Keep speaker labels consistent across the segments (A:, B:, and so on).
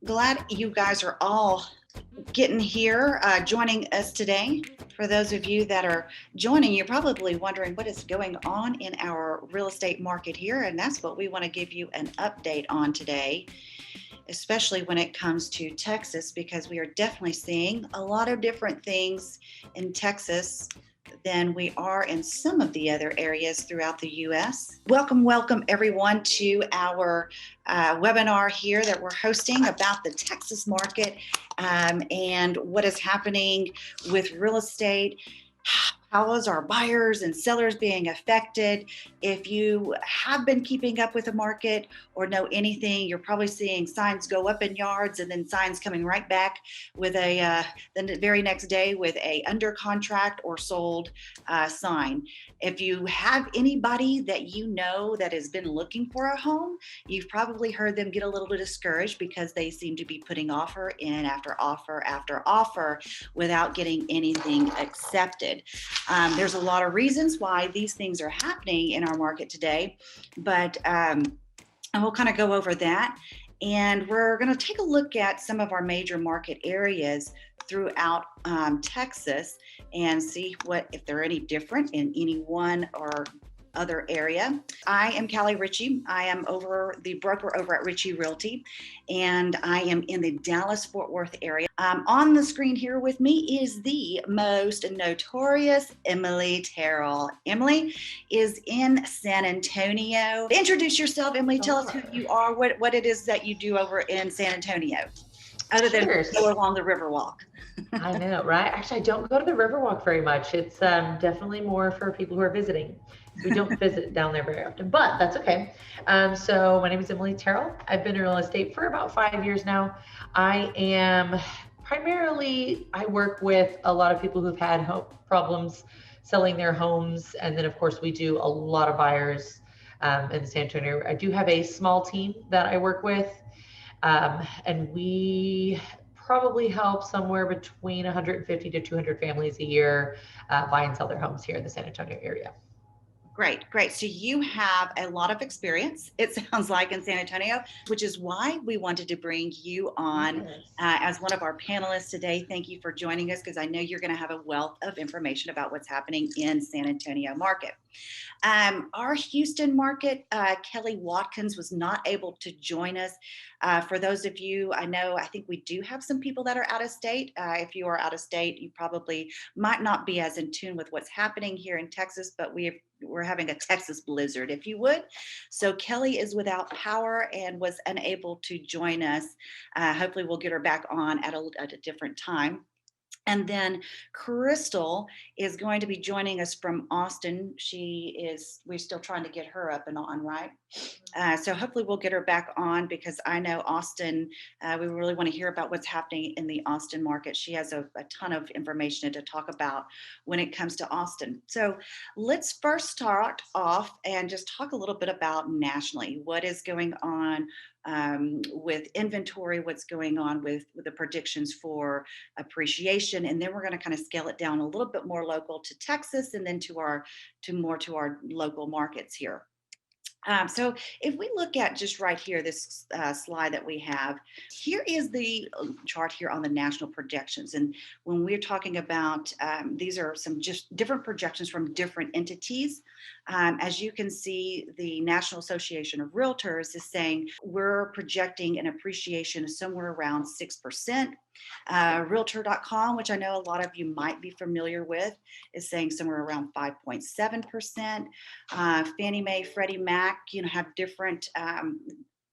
A: Glad you guys are all getting here, joining us today. For those of you that are joining, you're probably wondering what is going on in our real estate market here, and that's what we want to give you an update on today, especially when it comes to Texas, because we are definitely seeing a lot of different things in Texas than we are in some of the other areas throughout the U.S. Welcome everyone to our webinar here that we're hosting about the Texas market and what is happening with real estate. How is our buyers and sellers being affected? If you have been keeping up with the market or know anything, you're probably seeing signs go up in yards and then signs coming right back with the very next day with a under contract or sold sign. If you have anybody that you know that has been looking for a home, you've probably heard them get a little bit discouraged because they seem to be putting offer in after offer after offer without getting anything accepted. There's a lot of reasons why these things are happening in our market today, but and we'll kind of go over that. And we're going to take a look at some of our major market areas throughout Texas and see if they're any different in any one or other area. I am Callie Ritchey. I am the broker over at Ritchey Realty, and I am in the Dallas-Fort Worth area. On the screen here with me is the most notorious Emily Terrell. Emily is in San Antonio. Introduce yourself, Emily. Tell us who you are, what it is that you do over in San Antonio, other than go along the Riverwalk.
B: I know, right? Actually, I don't go to the Riverwalk very much. It's definitely more for people who are visiting. We don't visit down there very often, but that's okay. So my name is Emily Terrell. I've been in real estate for about 5 years now. I work with a lot of people who've had home problems selling their homes. And then of course we do a lot of buyers in the San Antonio. I do have a small team that I work with. And we probably help somewhere between 150 to 200 families a year buy and sell their homes here in the San Antonio area.
A: Great. So you have a lot of experience, it sounds like, in San Antonio, which is why we wanted to bring you on as one of our panelists today. Thank you for joining us, because I know you're going to have a wealth of information about what's happening in San Antonio market. Our Houston market, Kelly Watkins was not able to join us. For those of you, I think we do have some people that are out of state. If you are out of state, you probably might not be as in tune with what's happening here in Texas, but we're having a Texas blizzard, if you would. So Kelly is without power and was unable to join us. Hopefully we'll get her back on at a different time. And then Crystal is going to be joining us from Austin. We're still trying to get her up and on, right? So hopefully we'll get her back on, because I know Austin, we really want to hear about what's happening in the Austin market. She has a ton of information to talk about when it comes to Austin. So let's first start off and just talk a little bit about nationally, what is going on with inventory, what's going on with the predictions for appreciation, and then we're going to kind of scale it down a little bit more local to Texas, and then to our local markets here. So if we look at just right here, this slide that we have, here is the chart here on the national projections. And when we're talking about, these are some just different projections from different entities. As you can see, the National Association of Realtors is saying we're projecting an appreciation of somewhere around 6%. Realtor.com, which I know a lot of you might be familiar with, is saying somewhere around 5.7%. Fannie Mae, Freddie Mac, have different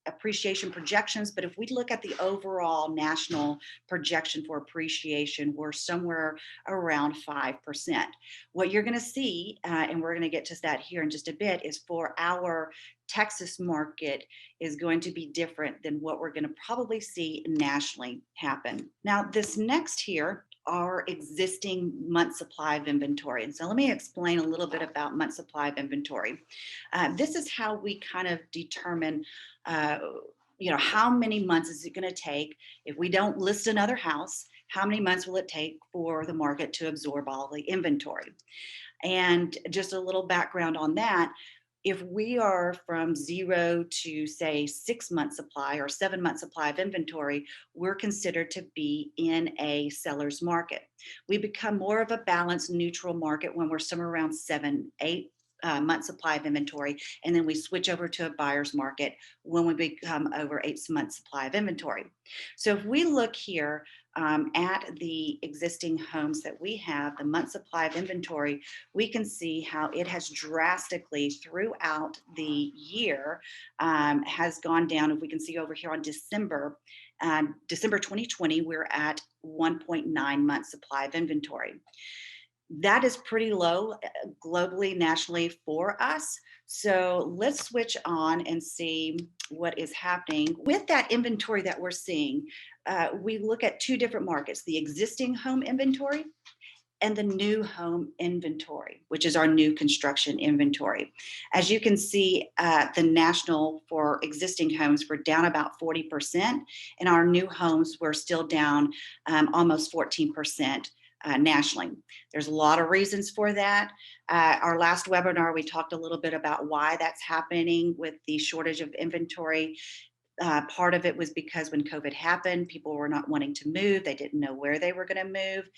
A: appreciation projections, but if we look at the overall national projection for appreciation, we're somewhere around 5%. What you're going to see, and we're going to get to that here in just a bit, is for our Texas market is going to be different than what we're going to probably see nationally happen. Now, this next here our existing month supply of inventory. And so let me explain a little bit about month supply of inventory. This is how we kind of determine how many months is it going to take if we don't list another house? How many months will it take for the market to absorb all the inventory? And just a little background on that. if we are from 0 to say 6 month supply or 7 month supply of inventory, we're considered to be in a seller's market. We become more of a balanced neutral market when we're somewhere around 7, 8 month supply of inventory. And then we switch over to a buyer's market when we become over 8 month supply of inventory. So if we look here at the existing homes that we have, the month supply of inventory, we can see how it has drastically throughout the year has gone down. If we can see over here on December 2020, we're at 1.9 months supply of inventory. That is pretty low globally, nationally for us. So let's switch on and see what is happening with that inventory that we're seeing. We look at two different markets, the existing home inventory and the new home inventory, which is our new construction inventory. As you can see, the national for existing homes, we're down about 40%, and our new homes, we're still down almost 14%. Nationally. There's a lot of reasons for that. Our last webinar, we talked a little bit about why that's happening with the shortage of inventory. Part of it was because when COVID happened, people were not wanting to move. They didn't know where they were going to move.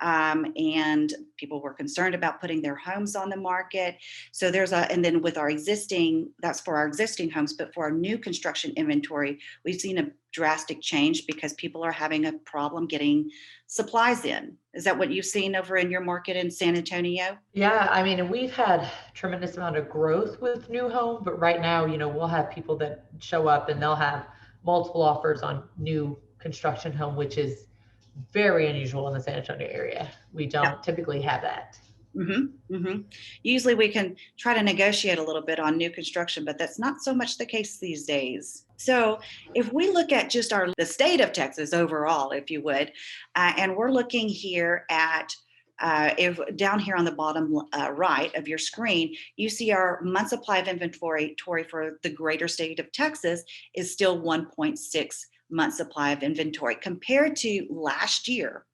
A: And people were concerned about putting their homes on the market. So and then with our existing, that's for our existing homes, but for our new construction inventory, we've seen a drastic change because people are having a problem getting supplies in. Is that what you've seen over in your market in San Antonio?
B: Yeah, I mean, and we've had tremendous amount of growth with new home, but right now, we'll have people that show up and they'll have multiple offers on new construction home, which is very unusual in the San Antonio area. We don't typically have that.
A: Usually we can try to negotiate a little bit on new construction, but that's not so much the case these days. So if we look at just the state of Texas overall, if you would, and we're looking here at if down here on the bottom right of your screen, you see our month supply of inventory for the greater state of Texas is still 1.6 month supply of inventory compared to last year.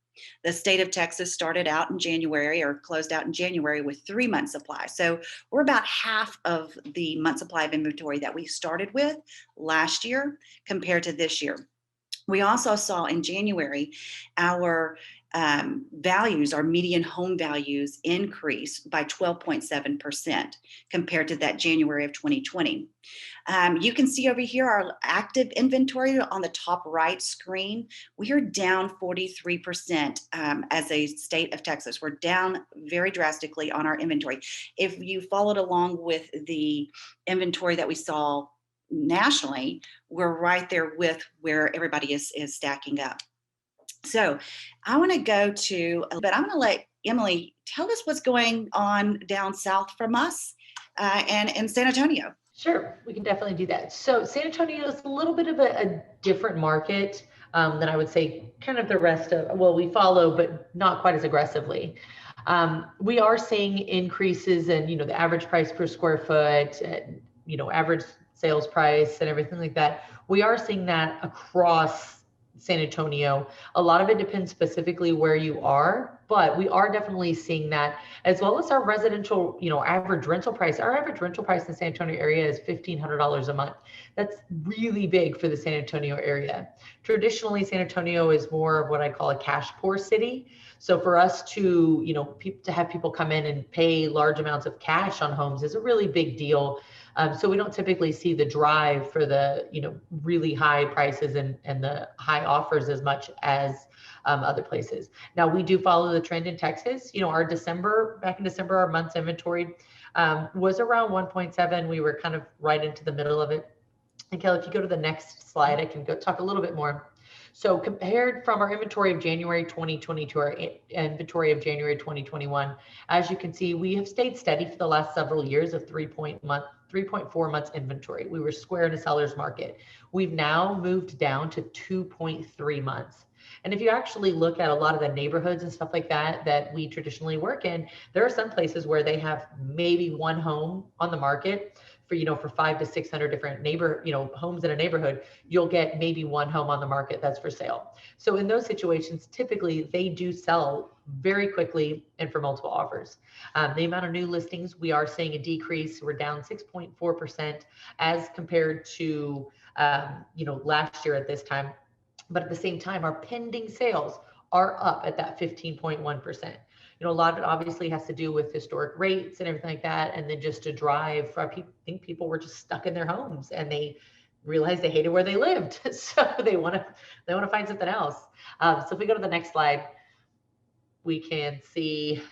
A: The state of Texas started out in January or closed out in January with 3 months supply. So we're about half of the month supply of inventory that we started with last year compared to this year. We also saw in January our values, our median home values increase by 12.7% compared to that January of 2020. You can see over here our active inventory on the top right screen. We are down 43% as a state of Texas. We're down very drastically on our inventory. If you followed along with the inventory that we saw nationally, we're right there with where everybody is stacking up. So I want to but I'm going to let Emily tell us what's going on down south from us and in San Antonio.
B: Sure, we can definitely do that. So San Antonio is a little bit of a different market than I would say kind of the rest of, well, we follow, but not quite as aggressively. We are seeing increases in, the average price per square foot, average sales price and everything like that. We are seeing that across San Antonio. A lot of it depends specifically where you are, but we are definitely seeing that, as well as our residential, average rental price. Our average rental price in the San Antonio area is $1,500 a month. That's really big for the San Antonio area. Traditionally, San Antonio is more of what I call a cash poor city. So for us to, to have people come in and pay large amounts of cash on homes is a really big deal. So we don't typically see the drive for the, really high prices and the high offers as much as other places. Now we do follow the trend in Texas. Back in December, our month's inventory was around 1.7. We were kind of right into the middle of it. And Kelly, if you go to the next slide, I can go talk a little bit more. So compared from our inventory of January 2020 to our inventory of January 2021, as you can see, we have stayed steady for the last several years of 3.4 months inventory. We were square in a seller's market. We've now moved down to 2.3 months. And if you actually look at a lot of the neighborhoods and stuff like that we traditionally work in, there are some places where they have maybe one home on the market for 500 to 600 different homes in a neighborhood. You'll get maybe one home on the market that's for sale. So in those situations, typically they do sell very quickly and for multiple offers. The amount of new listings, we are seeing a decrease. We're down 6.4% as compared to last year at this time. But at the same time, our pending sales are up at that 15.1%. A lot of it obviously has to do with historic rates and everything like that. And then just to drive, I think people were just stuck in their homes and they realized they hated where they lived. So they want to find something else. So if we go to the next slide, we can see,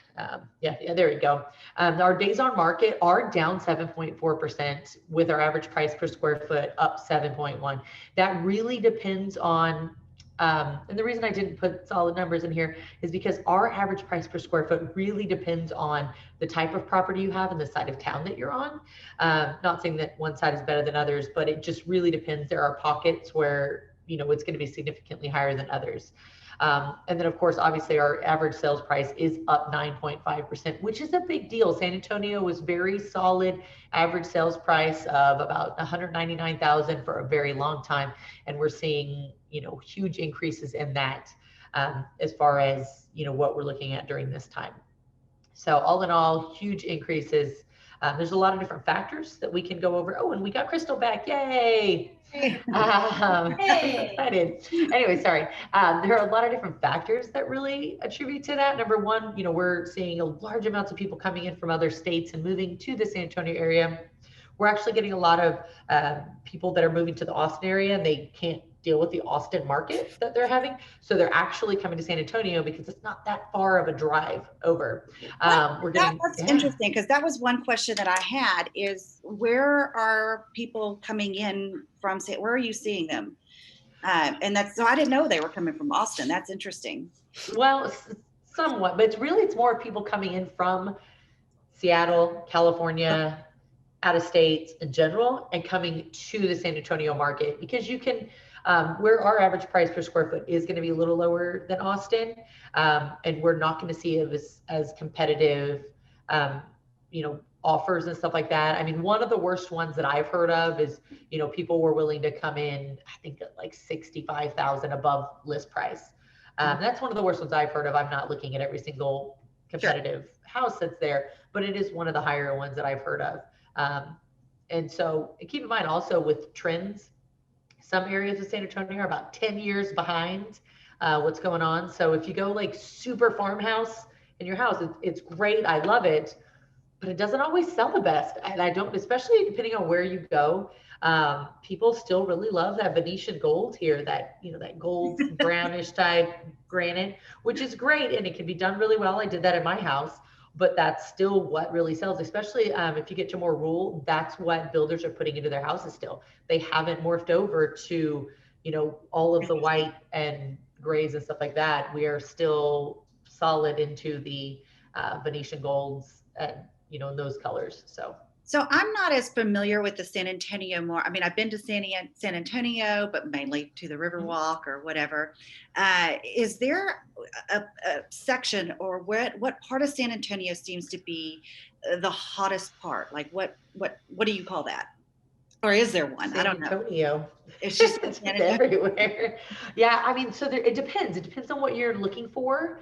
B: there you go. Our days on market are down 7.4% with our average price per square foot up 7.1. That really depends on, and the reason I didn't put solid numbers in here is because our average price per square foot really depends on the type of property you have and the side of town that you're on. Not saying that one side is better than others, but it just really depends. There are pockets where, it's going to be significantly higher than others. And then, of course, obviously, our average sales price is up 9.5%, which is a big deal. San Antonio was very solid average sales price of about $199,000 for a very long time. And we're seeing, huge increases in that as far as, what we're looking at during this time. So all in all, huge increases. There's a lot of different factors that we can go over. Oh, and we got Crystal back. Yay. I'm excited. Anyway, sorry. There are a lot of different factors that really attribute to that. Number one, we're seeing a large amounts of people coming in from other states and moving to the San Antonio area. We're actually getting a lot of people that are moving to the Austin area and they can't deal with the Austin market that they're having. So they're actually coming to San Antonio because it's not that far of a drive over.
A: That's interesting, because that was one question that I had is, where are people coming in from? Where are you seeing them? And so I didn't know they were coming from Austin. That's interesting.
B: Well, somewhat, but it's more people coming in from Seattle, California, out of state in general, and coming to the San Antonio market, because you can, where our average price per square foot is going to be a little lower than Austin, and we're not going to see as competitive, offers and stuff like that. I mean, one of the worst ones that I've heard of is, people were willing to come in, I think like 65,000 above list price. That's one of the worst ones I've heard of. I'm not looking at every single competitive house that's there, but it is one of the higher ones that I've heard of. And so keep in mind also with trends, some areas of San Antonio are about 10 years behind what's going on. So if you go like super farmhouse in your house, it's great. I love it, but it doesn't always sell the best. And I don't, especially depending on where you go, people still really love that Venetian gold here, that, that gold brownish type granite, which is great. And it can be done really well. I did that in my house, but that's still what really sells, especially if you get to more rural. That's what builders are putting into their houses still. They haven't morphed over to, all of the white and grays and stuff like that. We are still solid into the Venetian golds and, in those colors.
A: So I'm not as familiar with the San Antonio more. I mean, I've been to San Antonio, but mainly to the Riverwalk or whatever. Is there a section, or what part of San Antonio seems to be the hottest part? Like what do you call that? Or is there one? I don't know.
B: San Antonio.
A: It's just
B: it's everywhere. Yeah, I mean, so it depends. It depends on what you're looking for.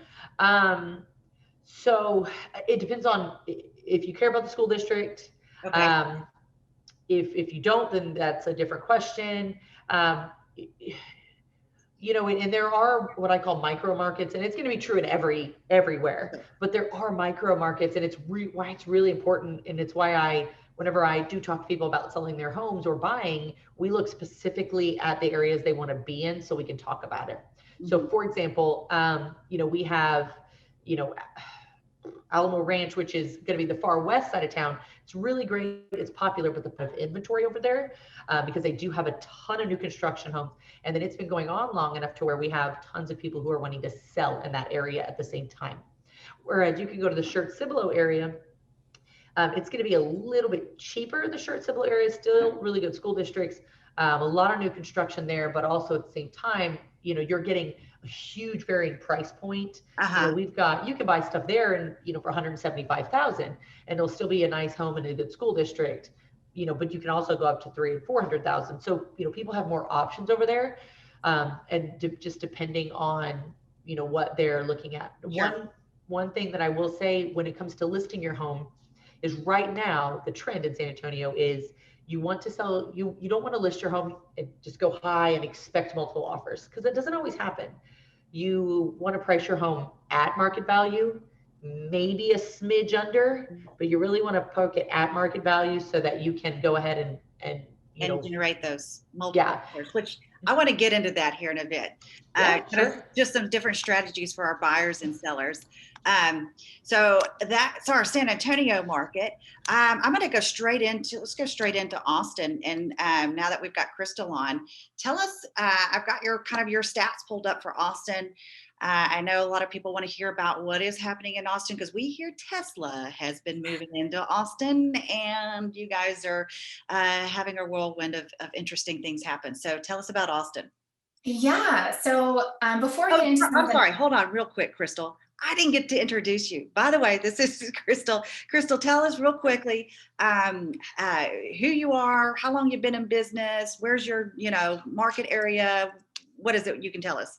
B: So it depends on if you care about the school district.
A: Okay.
B: If you don't, then that's a different question. And there are what I call micro markets, and it's going to be true in everywhere, but there are micro markets, and it's why it's really important. And it's why whenever I do talk to people about selling their homes or buying, we look specifically at the areas they want to be in so we can talk about it. Mm-hmm. So for example, we have, Alamo Ranch, which is going to be the far west side of town. It's really great. It's popular with the inventory over there because they do have a ton of new construction homes. And then it's been going on long enough to where we have tons of people who are wanting to sell in that area at the same time. Whereas you can go to the Shirt Cibolo area. It's going to be a little bit cheaper. The Shirt Cibolo area is still really good school districts. A lot of new construction there, but also at the same time, you're getting a huge varying price point. You can buy stuff there and, for $175,000 and it'll still be a nice home in a good school district, but you can also go up to $300,000 and $400,000. So, people have more options over there. And just depending on, what they're looking at. Sure. one thing that I will say when it comes to listing your home is right now, the trend in San Antonio is you want to sell, you don't want to list your home and just go high and expect multiple offers because it doesn't always happen. You want to price your home at market value, maybe a smidge under, but you really want to poke it at market value so that you can go ahead and
A: And generate those multiple
B: yeah,
A: offers, which I want to get into that here in a bit.
B: yeah, sure.
A: Just some different strategies for our buyers and sellers. So that's our San Antonio market. I'm going to go straight into, let's go straight into Austin. And now that we've got Crystal on, tell us, I've got your kind of your stats pulled up for Austin. I know a lot of people want to hear about what is happening in Austin because we hear Tesla has been moving into Austin and you guys are having a whirlwind of interesting things happen. So tell us about Austin.
C: Yeah. So before I get into
A: I'm sorry, hold on real quick, Crystal. I didn't get to introduce you. By the way, this is Crystal. Crystal, tell us real quickly who you are, how long you've been in business, where's your, market area, what is it you can tell us?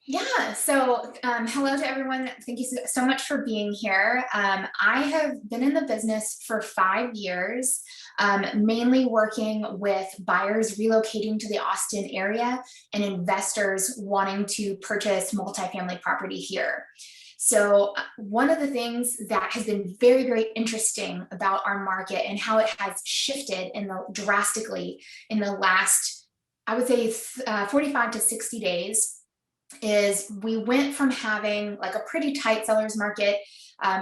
C: Yeah, so hello to everyone. Thank you so much for being here. I have been in the business for 5 years, mainly working with buyers relocating to the Austin area and investors wanting to purchase multifamily property here. So one of the things that has been very, very interesting about our market and how it has shifted drastically in the last, I would say 45 to 60 days, is we went from having like a pretty tight seller's market.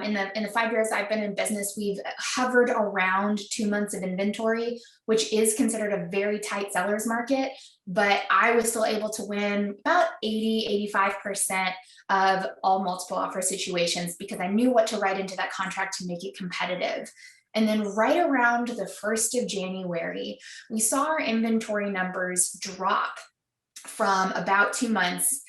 C: In the 5 years I've been in business, we've hovered around 2 months of inventory, which is considered a very tight seller's market. But I was still able to win about 85% of all multiple offer situations because I knew what to write into that contract to make it competitive. And then right around the 1st of January, we saw our inventory numbers drop from about 2 months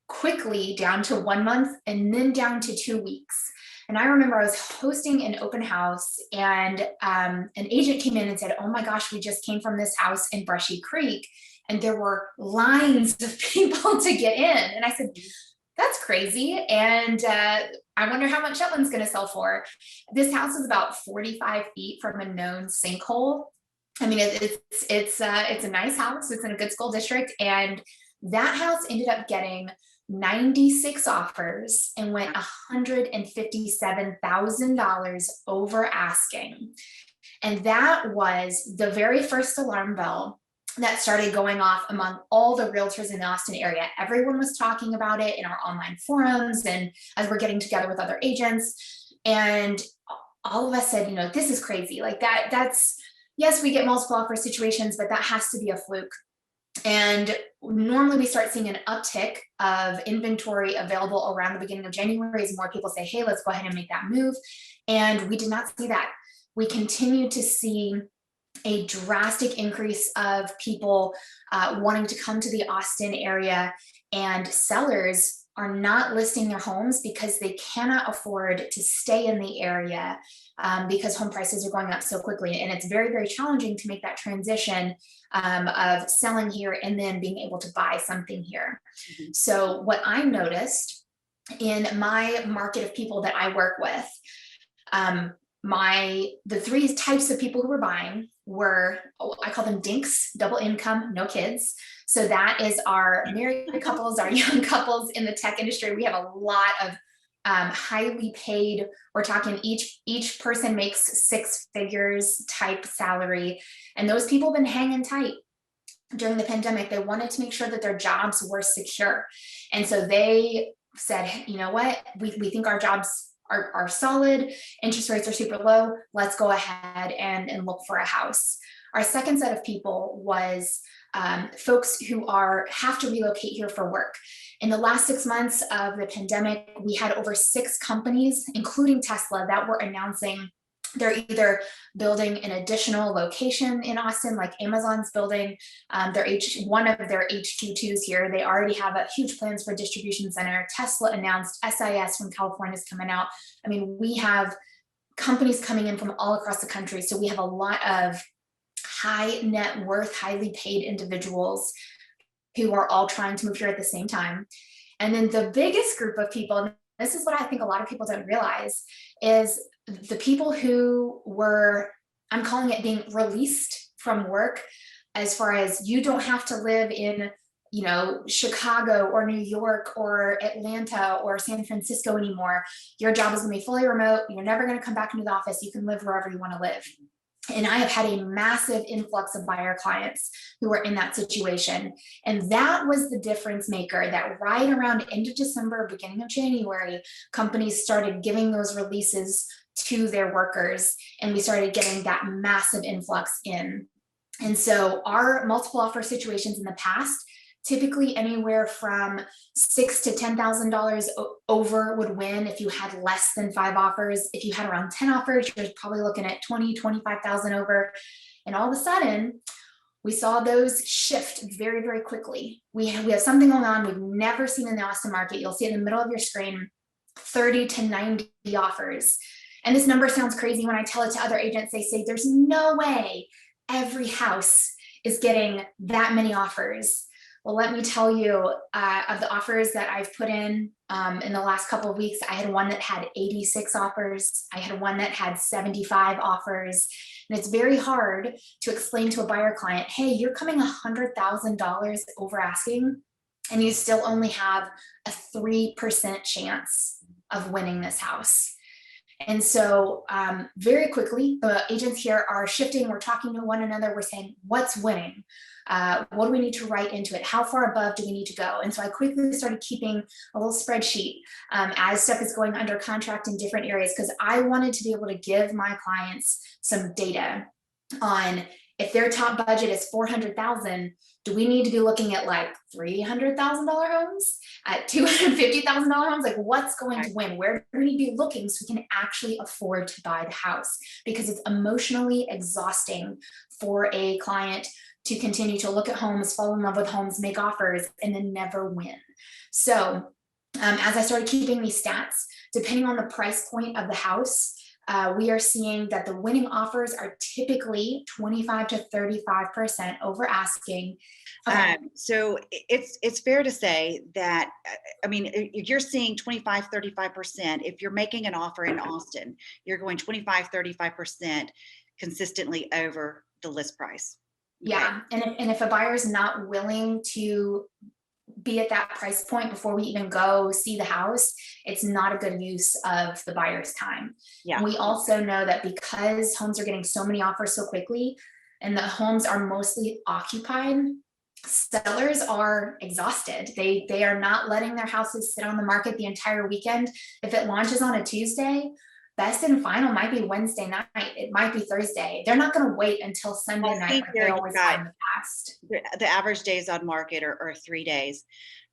C: quickly down to 1 month and then down to 2 weeks. And I remember I was hosting an open house and an agent came in and said, "Oh my gosh, we just came from this house in Brushy Creek and there were lines of people to get in." And I said, "That's crazy. And I wonder how much that one's going to sell for." This house is about 45 feet from a known sinkhole. I mean, it's a nice house. It's in a good school district. And that house ended up getting 96 offers and went $157,000 over asking. And that was the very first alarm bell that started going off among all the realtors in the Austin area. Everyone was talking about it in our online forums and as we're getting together with other agents. And all of us said, this is crazy. Like that's, yes, we get multiple offer situations, but that has to be a fluke. And normally we start seeing an uptick of inventory available around the beginning of January as more people say, "Hey, let's go ahead and make that move." And we did not see that. We continued to see a drastic increase of people wanting to come to the Austin area, and sellers are not listing their homes because they cannot afford to stay in the area because home prices are going up so quickly. And it's very, very challenging to make that transition of selling here and then being able to buy something here. Mm-hmm. So what I noticed in my market of people that I work with, the 3 types of people who were buying were, I call them dinks, double income, no kids. So that is our married couples, our young couples in the tech industry. We have a lot of highly paid, we're talking each person makes 6 figures type salary. And those people have been hanging tight during the pandemic. They wanted to make sure that their jobs were secure. And so they said, "You know what, we think our jobs are solid, interest rates are super low, let's go ahead and look for a house." Our second set of people was folks who have to relocate here for work. In the last 6 months of the pandemic, we had over 6 companies, including Tesla, that were announcing they're either building an additional location in Austin, like Amazon's building one of their HQ2s here. They already have huge plans for a distribution center. Tesla announced SIS from California is coming out. I mean, we have companies coming in from all across the country. So we have a lot of high net worth, highly paid individuals who are all trying to move here at the same time. And then the biggest group of people, and this is what I think a lot of people don't realize, is the people who were, I'm calling it being released from work, as far as you don't have to live in, you know, Chicago or New York or Atlanta or San Francisco anymore. Your job is going to be fully remote. You're never going to come back into the office. You can live wherever you want to live. And I have had a massive influx of buyer clients who are in that situation. And that was the difference maker, that right around end of December, beginning of January, companies started giving those releases to their workers, and we started getting that massive influx in. And so our multiple offer situations in the past, typically anywhere from $6,000 to $10,000 over would win if you had less than 5 offers. If you had around 10 offers, you're probably looking at 20, 25,000 over. And all of a sudden, we saw those shift very, very quickly. We have something going on we've never seen in the Austin market. You'll see in the middle of your screen, 30 to 90 offers. And this number sounds crazy when I tell it to other agents. They say, there's no way every house is getting that many offers. Well, let me tell you, of the offers that I've put in the last couple of weeks, I had one that had 86 offers. I had one that had 75 offers. And it's very hard to explain to a buyer client, hey, you're coming $100,000 over asking, and you still only have a 3% chance of winning this house. And so very quickly, the agents here are shifting. We're talking to one another. We're saying, what's winning? What do we need to write into it? How far above do we need to go? And so I quickly started keeping a little spreadsheet as stuff is going under contract in different areas, because I wanted to be able to give my clients some data on, if their top budget is $400,000, do we need to be looking at like $300,000 homes, at $250,000 homes? Like, what's going to win? Where do we need to be looking so we can actually afford to buy the house? Because it's emotionally exhausting for a client to continue to look at homes, fall in love with homes, make offers, and then never win. So as I started keeping these stats, depending on the price point of the house, we are seeing that the winning offers are typically 25 to 35% over asking. Okay.
A: So it's fair to say that, I mean, if you're seeing 25, 35%, if you're making an offer in Austin, you're going 25, 35% consistently over the list price. Okay.
C: Yeah, and if a buyer is not willing to be at that price point before we even go see the house, it's not a good use of the buyer's time. Yeah. And we also know that because homes are getting so many offers so quickly, and the homes are mostly occupied, sellers are exhausted. They are not letting their houses sit on the market the entire weekend. If it launches on a Tuesday, best and final might be Wednesday night. It might be Thursday. They're not going to wait until Sunday night like they always have in the past.
A: The average days on market are 3 days.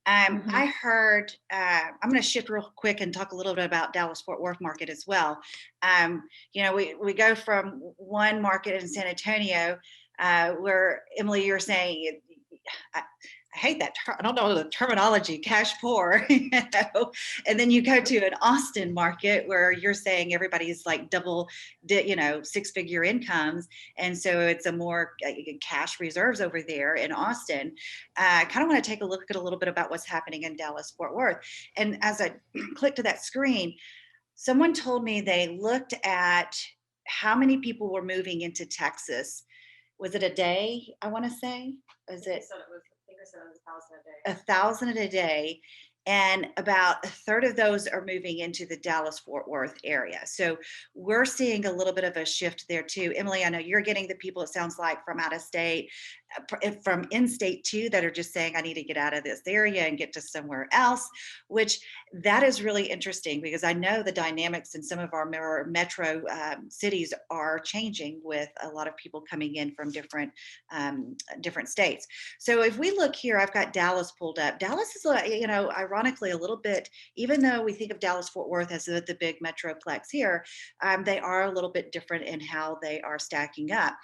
A: I heard, I'm going to shift real quick and talk a little bit about Dallas-Fort Worth market as well. You know, we go from one market in San Antonio where, Emily, you're saying, I hate that. I don't know the terminology, cash poor, you know? And then you go to an Austin market where you're saying everybody's like double, you know, 6-figure incomes. And so it's a more cash reserves over there in Austin. I kind of want to take a look at a little bit about what's happening in Dallas-Fort Worth. And as I clicked to that screen, someone told me they looked at how many people were moving into Texas. Was it a day, I want to say? Was it? 1,000 a day, and about a third of those are moving into the Dallas-Fort Worth area. So we're seeing a little bit of a shift there too. Emily, I know you're getting the people, it sounds like, from out of state, from in-state too, that are just saying, I need to get out of this area and get to somewhere else, which that is really interesting, because I know the dynamics in some of our metro cities are changing with a lot of people coming in from different states. So if we look here, I've got Dallas pulled up. Dallas is, you know, ironically a little bit, even though we think of Dallas-Fort Worth as the big metroplex here, they are a little bit different in how they are stacking up.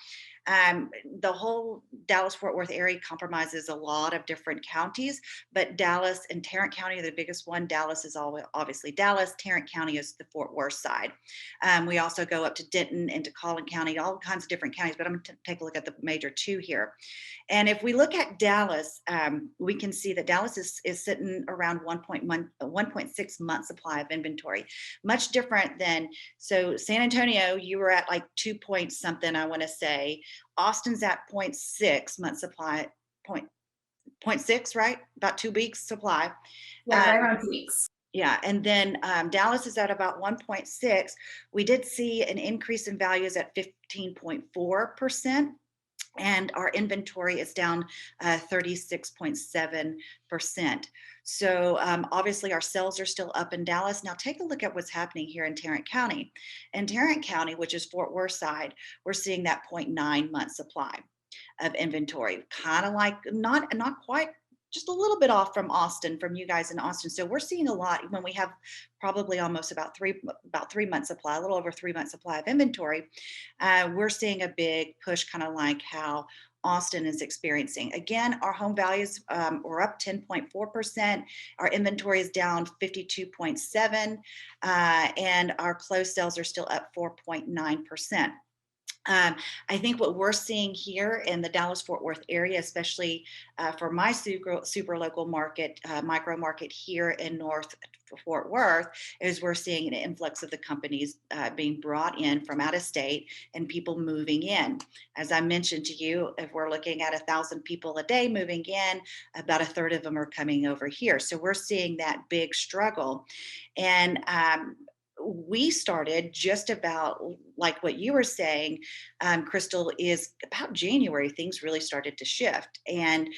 A: The whole Dallas-Fort Worth area compromises a lot of different counties, but Dallas and Tarrant County are the biggest one. Dallas is obviously Dallas. Tarrant County is the Fort Worth side. We also go up to Denton and to Collin County, all kinds of different counties, but I'm going to take a look at the major two here. And if we look at Dallas, we can see that Dallas is sitting around 1.6 month supply of inventory, much different than, so San Antonio, you were at like 2 point something, I want to say. Austin's at 0.6 month supply, 0.6, right? About 2 weeks supply.
C: Yeah, right around 2 weeks.
A: Yeah, and then Dallas is at about 1.6. We did see an increase in values at 15.4%. And our inventory is down 36.7%. So obviously our sales are still up in Dallas. Now take a look at what's happening here in Tarrant County. In Tarrant County, which is Fort Worth side, we're seeing that 0.9 month supply of inventory, kind of like not quite, just a little bit off from Austin, from you guys in Austin. So we're seeing a lot when we have probably almost about 3 months supply, a little over 3 months supply of inventory. We're seeing a big push, kind of like how Austin is experiencing. Again, our home values are up 10.4%. Our inventory is down 52.7%, and our closed sales are still up 4.9%. I think what we're seeing here in the Dallas-Fort Worth area, especially for my super local market, micro market here in North Fort Worth, is we're seeing an influx of the companies being brought in from out of state and people moving in. As I mentioned to you, if we're looking at 1,000 people a day moving in, about a third of them are coming over here. So we're seeing that big struggle. And we started just about like what you were saying, Crystal, is about January, things really started to shift. And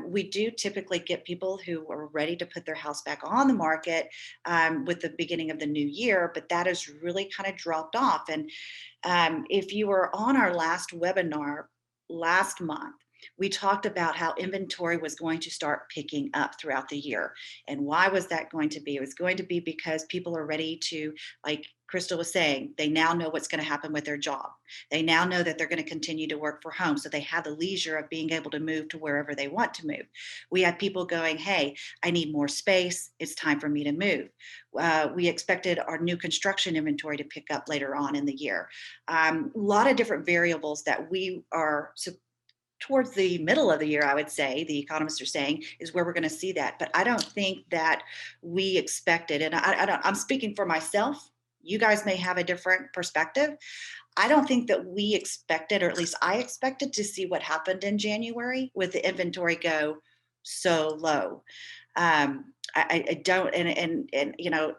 A: we do typically get people who are ready to put their house back on the market with the beginning of the new year, but that has really kind of dropped off. And if you were on our last webinar last month, we talked about how inventory was going to start picking up throughout the year. And why was that going to be? It was going to be because people are ready to, like Crystal was saying, they now know what's going to happen with their job. They now know that they're going to continue to work for home. So they have the leisure of being able to move to wherever they want to move. We had people going, hey, I need more space. It's time for me to move. We expected our new construction inventory to pick up later on in the year. A lot of different variables that we are towards the middle of the year, I would say, the economists are saying, is where we're going to see that. But I don't think that we expected, and I'm speaking for myself. You guys may have a different perspective. I don't think that we expected, or at least I expected, to see what happened in January with the inventory go so low. I don't, and you know,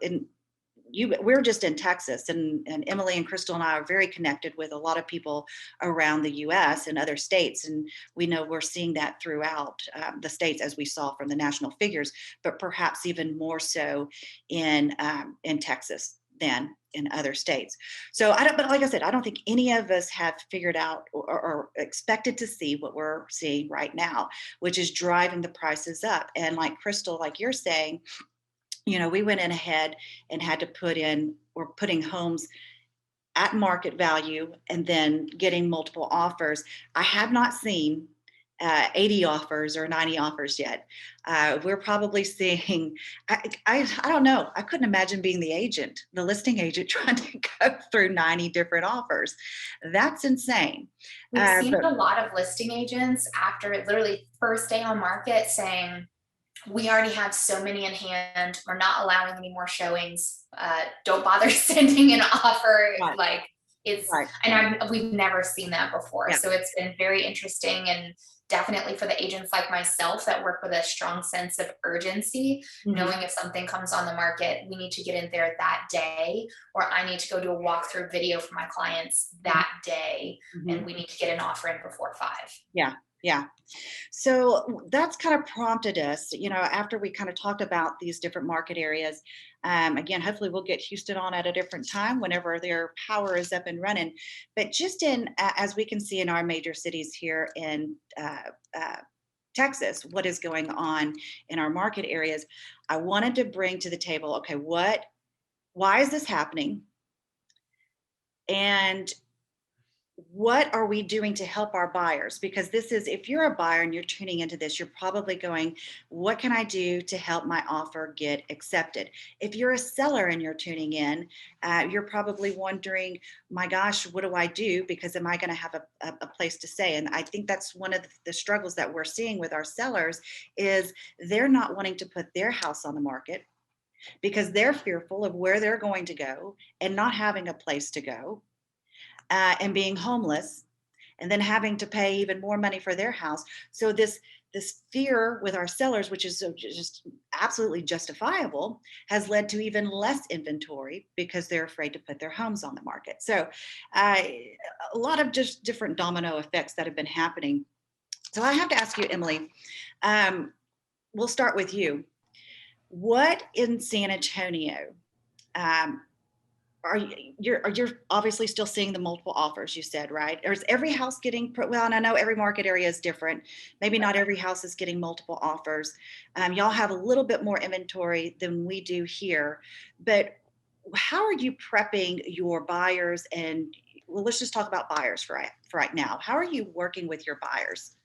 A: we're just in Texas, and Emily and Crystal and I are very connected with a lot of people around the US and other states. And we know we're seeing that throughout the states, as we saw from the national figures, but perhaps even more so in Texas than in other states. So but like I said, I don't think any of us have figured out or expected to see what we're seeing right now, which is driving the prices up. And like Crystal, like you're saying, you know, we went in ahead and had to we're putting homes at market value and then getting multiple offers. I have not seen 80 offers or 90 offers yet. We're probably seeing, I don't know, I couldn't imagine being the listing agent trying to go through 90 different offers. That's insane.
C: We've seen a lot of listing agents after literally first day on market saying, we already have so many in hand. We're not allowing any more showings. Don't bother sending an offer.
A: Right.
C: Like it's,
A: right.
C: And we've never seen that before.
A: Yeah.
C: So it's been very interesting, and definitely for the agents like myself that work with a strong sense of urgency, knowing if something comes on the market, we need to get in there that day, or I need to go do a walkthrough video for my clients that day, and we need to get an offer in before 5.
A: Yeah. Yeah. So that's kind of prompted us, you know, after we kind of talked about these different market areas. Again, hopefully we'll get Houston on at a different time whenever their power is up and running. But just as we can see in our major cities here in Texas, what is going on in our market areas, I wanted to bring to the table, okay, why is this happening? And what are we doing to help our buyers? Because this is, if you're a buyer and you're tuning into this, you're probably going, what can I do to help my offer get accepted? If you're a seller and you're tuning in, you're probably wondering, my gosh, what do I do? Because am I going to have a place to stay? And I think that's one of the struggles that we're seeing with our sellers is they're not wanting to put their house on the market because they're fearful of where they're going to go and not having a place to go, and being homeless, and then having to pay even more money for their house. So this fear with our sellers, which is just absolutely justifiable, has led to even less inventory because they're afraid to put their homes on the market. So a lot of just different domino effects that have been happening. So I have to ask you, Emily, we'll start with you. What in San Antonio, um, you're obviously still seeing the multiple offers, you said, right? Or is every house getting, well, and I know every market area is different. Maybe not every house is getting multiple offers. Y'all have a little bit more inventory than we do here, but how are you prepping your buyers? And well, let's just talk about buyers for right now. How are you working with your buyers?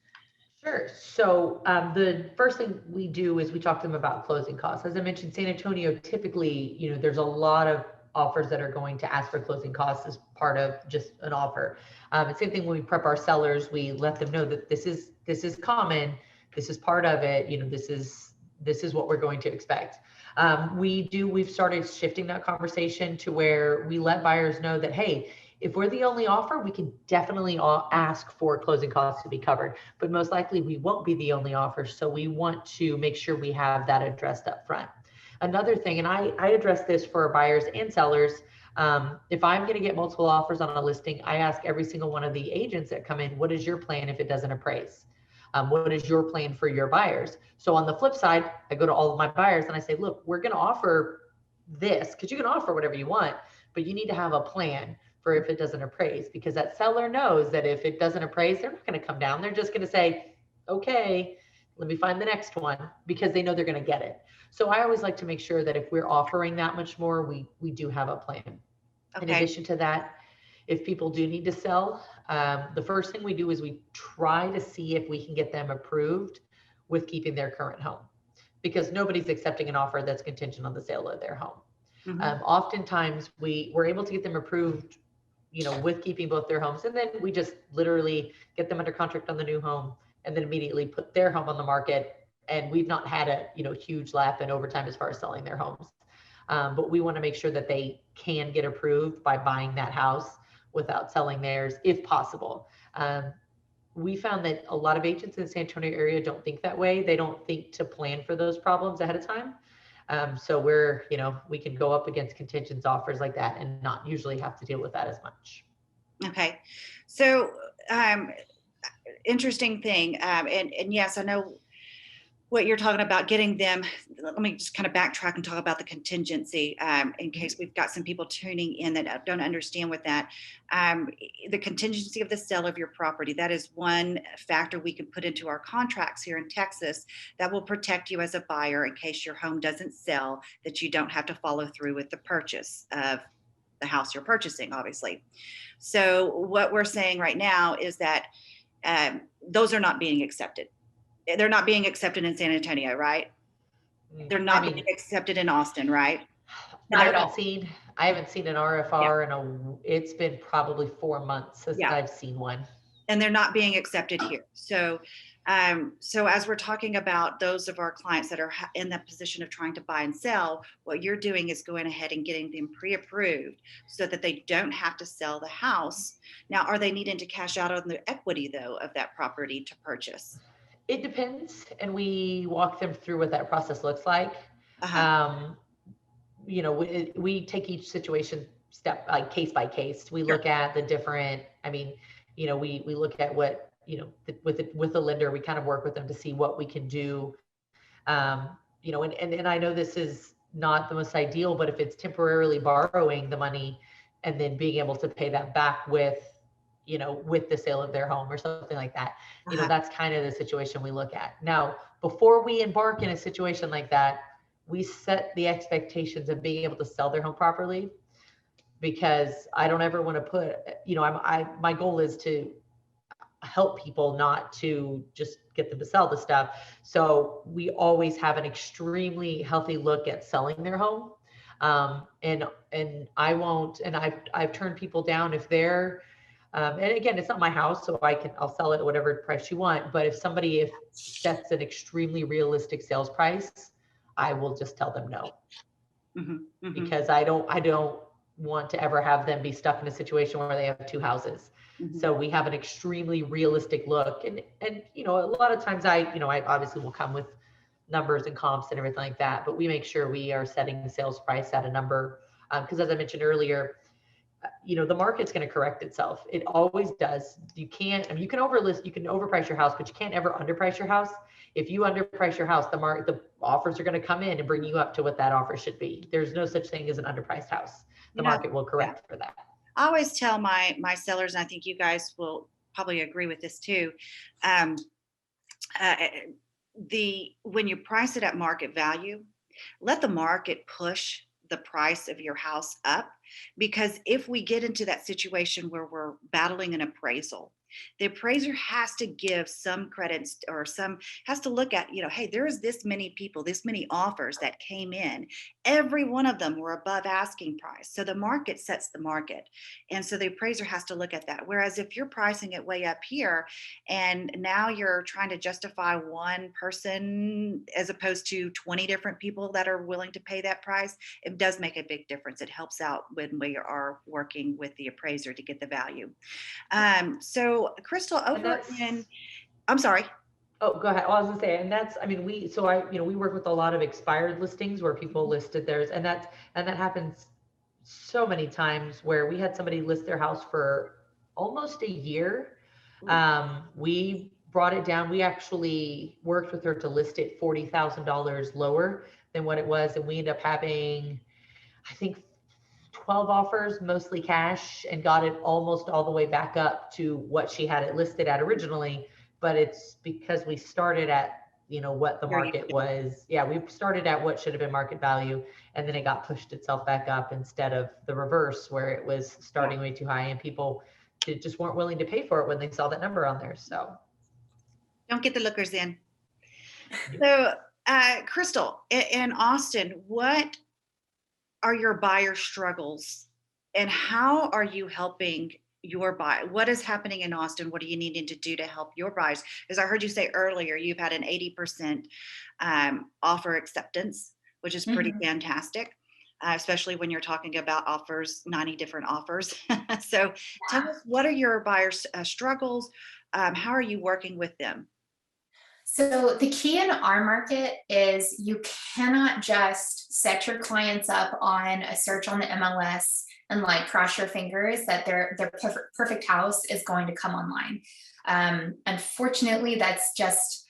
B: Sure. So the first thing we do is we talk to them about closing costs. As I mentioned, San Antonio, typically, there's a lot of offers that are going to ask for closing costs as part of just an offer. And same thing when we prep our sellers, we let them know that this is common, this is part of it. This is what we're going to expect. We've started shifting that conversation to where we let buyers know that, hey, if we're the only offer, we can definitely ask for closing costs to be covered, but most likely we won't be the only offer. So we want to make sure we have that addressed up front. Another thing, and I address this for buyers and sellers, if I'm going to get multiple offers on a listing, I ask every single one of the agents that come in, what is your plan if it doesn't appraise? What is your plan for your buyers? So on the flip side, I go to all of my buyers and I say, look, we're going to offer this because you can offer whatever you want, but you need to have a plan for if it doesn't appraise, because that seller knows that if it doesn't appraise, they're not going to come down. They're just going to say, okay, let me find the next one, because they know they're going to get it. So I always like to make sure that if we're offering that much more, we do have a plan.
A: Okay.
B: In addition to that, if people do need to sell, the first thing we do is we try to see if we can get them approved with keeping their current home, because nobody's accepting an offer that's contingent on the sale of their home.
A: Mm-hmm.
B: Oftentimes we're able to get them approved, with keeping both their homes. And then we just literally get them under contract on the new home and then immediately put their home on the market. And we've not had a, huge lap in overtime as far as selling their homes. But we want to make sure that they can get approved by buying that house without selling theirs if possible. We found that a lot of agents in the San Antonio area don't think that way. They don't think to plan for those problems ahead of time. So we can go up against contingent offers like that and not usually have to deal with that as much.
A: Okay. So, interesting thing. And yes, I know what you're talking about, getting them. Let me just kind of backtrack and talk about the contingency, in case we've got some people tuning in that don't understand what that, the contingency of the sale of your property. That is one factor we can put into our contracts here in Texas that will protect you as a buyer in case your home doesn't sell, that you don't have to follow through with the purchase of the house you're purchasing, obviously. So what we're saying right now is that those are not being accepted. They're not being accepted in San Antonio, right? They're not being accepted in Austin, right?
B: I haven't seen an RFR it's been probably 4 months since
A: Yeah.
B: I've seen one.
A: And they're not being accepted here. So as we're talking about those of our clients that are in that position of trying to buy and sell, what you're doing is going ahead and getting them pre-approved so that they don't have to sell the house. Now, are they needing to cash out on the equity, though, of that property to purchase?
B: It depends, and we walk them through what that process looks like.
A: Uh-huh.
B: We take each situation step, like case by case. We
A: Sure.
B: look at the different, we look at what, with the lender, we kind of work with them to see what we can do. And I know this is not the most ideal, but if it's temporarily borrowing the money and then being able to pay that back with the sale of their home or something like that,
A: Uh-huh.
B: that's kind of the situation we look at. Now, before we embark in a situation like that, we set the expectations of being able to sell their home properly. because I don't ever want to put, my goal is to help people, not to just get them to sell the stuff. So we always have an extremely healthy look at selling their home. And I won't, and I've turned people down if they're, and again, it's not my house, so I'll sell it at whatever price you want. But if sets an extremely realistic sales price, I will just tell them no. Because I don't want to ever have them be stuck in a situation where they have two houses. So we have an extremely realistic look, and a lot of times I obviously will come with numbers and comps and everything like that, but we make sure we are setting the sales price at a number, because as I mentioned earlier, the market's going to correct itself. It always does. You can overprice your house, but you can't ever underprice your house. If you underprice your house, the offers are going to come in and bring you up to what that offer should be. There's no such thing as an underpriced house. The market will correct for that.
A: I always tell my sellers, and I think you guys will probably agree with this too. When you price it at market value, let the market push the price of your house up, because if we get into that situation where we're battling an appraisal, the appraiser has to give some credits, or has to look at, hey, there's this many people, this many offers that came in. Every one of them were above asking price. So the market sets the market. And so the appraiser has to look at that. Whereas if you're pricing it way up here, and now you're trying to justify one person as opposed to 20 different people that are willing to pay that price, it does make a big difference. It helps out when we are working with the appraiser to get the value. So Crystal, I'm sorry.
B: Oh, go ahead. Well, I was gonna say, and that's, we work with a lot of expired listings where people listed theirs, and that happens so many times, where we had somebody list their house for almost a year. We brought it down. We actually worked with her to list it $40,000 lower than what it was, and we ended up having, I think, 12 offers, mostly cash, and got it almost all the way back up to what she had it listed at originally. But it's because we started at, what the market was. Yeah, we started at what should have been market value, and then it got pushed itself back up, instead of the reverse, where it was starting way too high and people just weren't willing to pay for it when they saw that number on there. So
A: don't get the lookers in. So Crystal, in Austin, what are your buyer struggles, and how are you helping your buyer? What is happening in Austin? What are you needing to do to help your buyers? As I heard you say earlier, you've had an 80% offer acceptance, which is pretty fantastic, especially when you're talking about offers, 90 different offers. So tell us, what are your buyers' struggles? How are you working with them?
C: So the key in our market is you cannot just set your clients up on a search on the MLS and cross your fingers that their perfect house is going to come online. Unfortunately, that's just,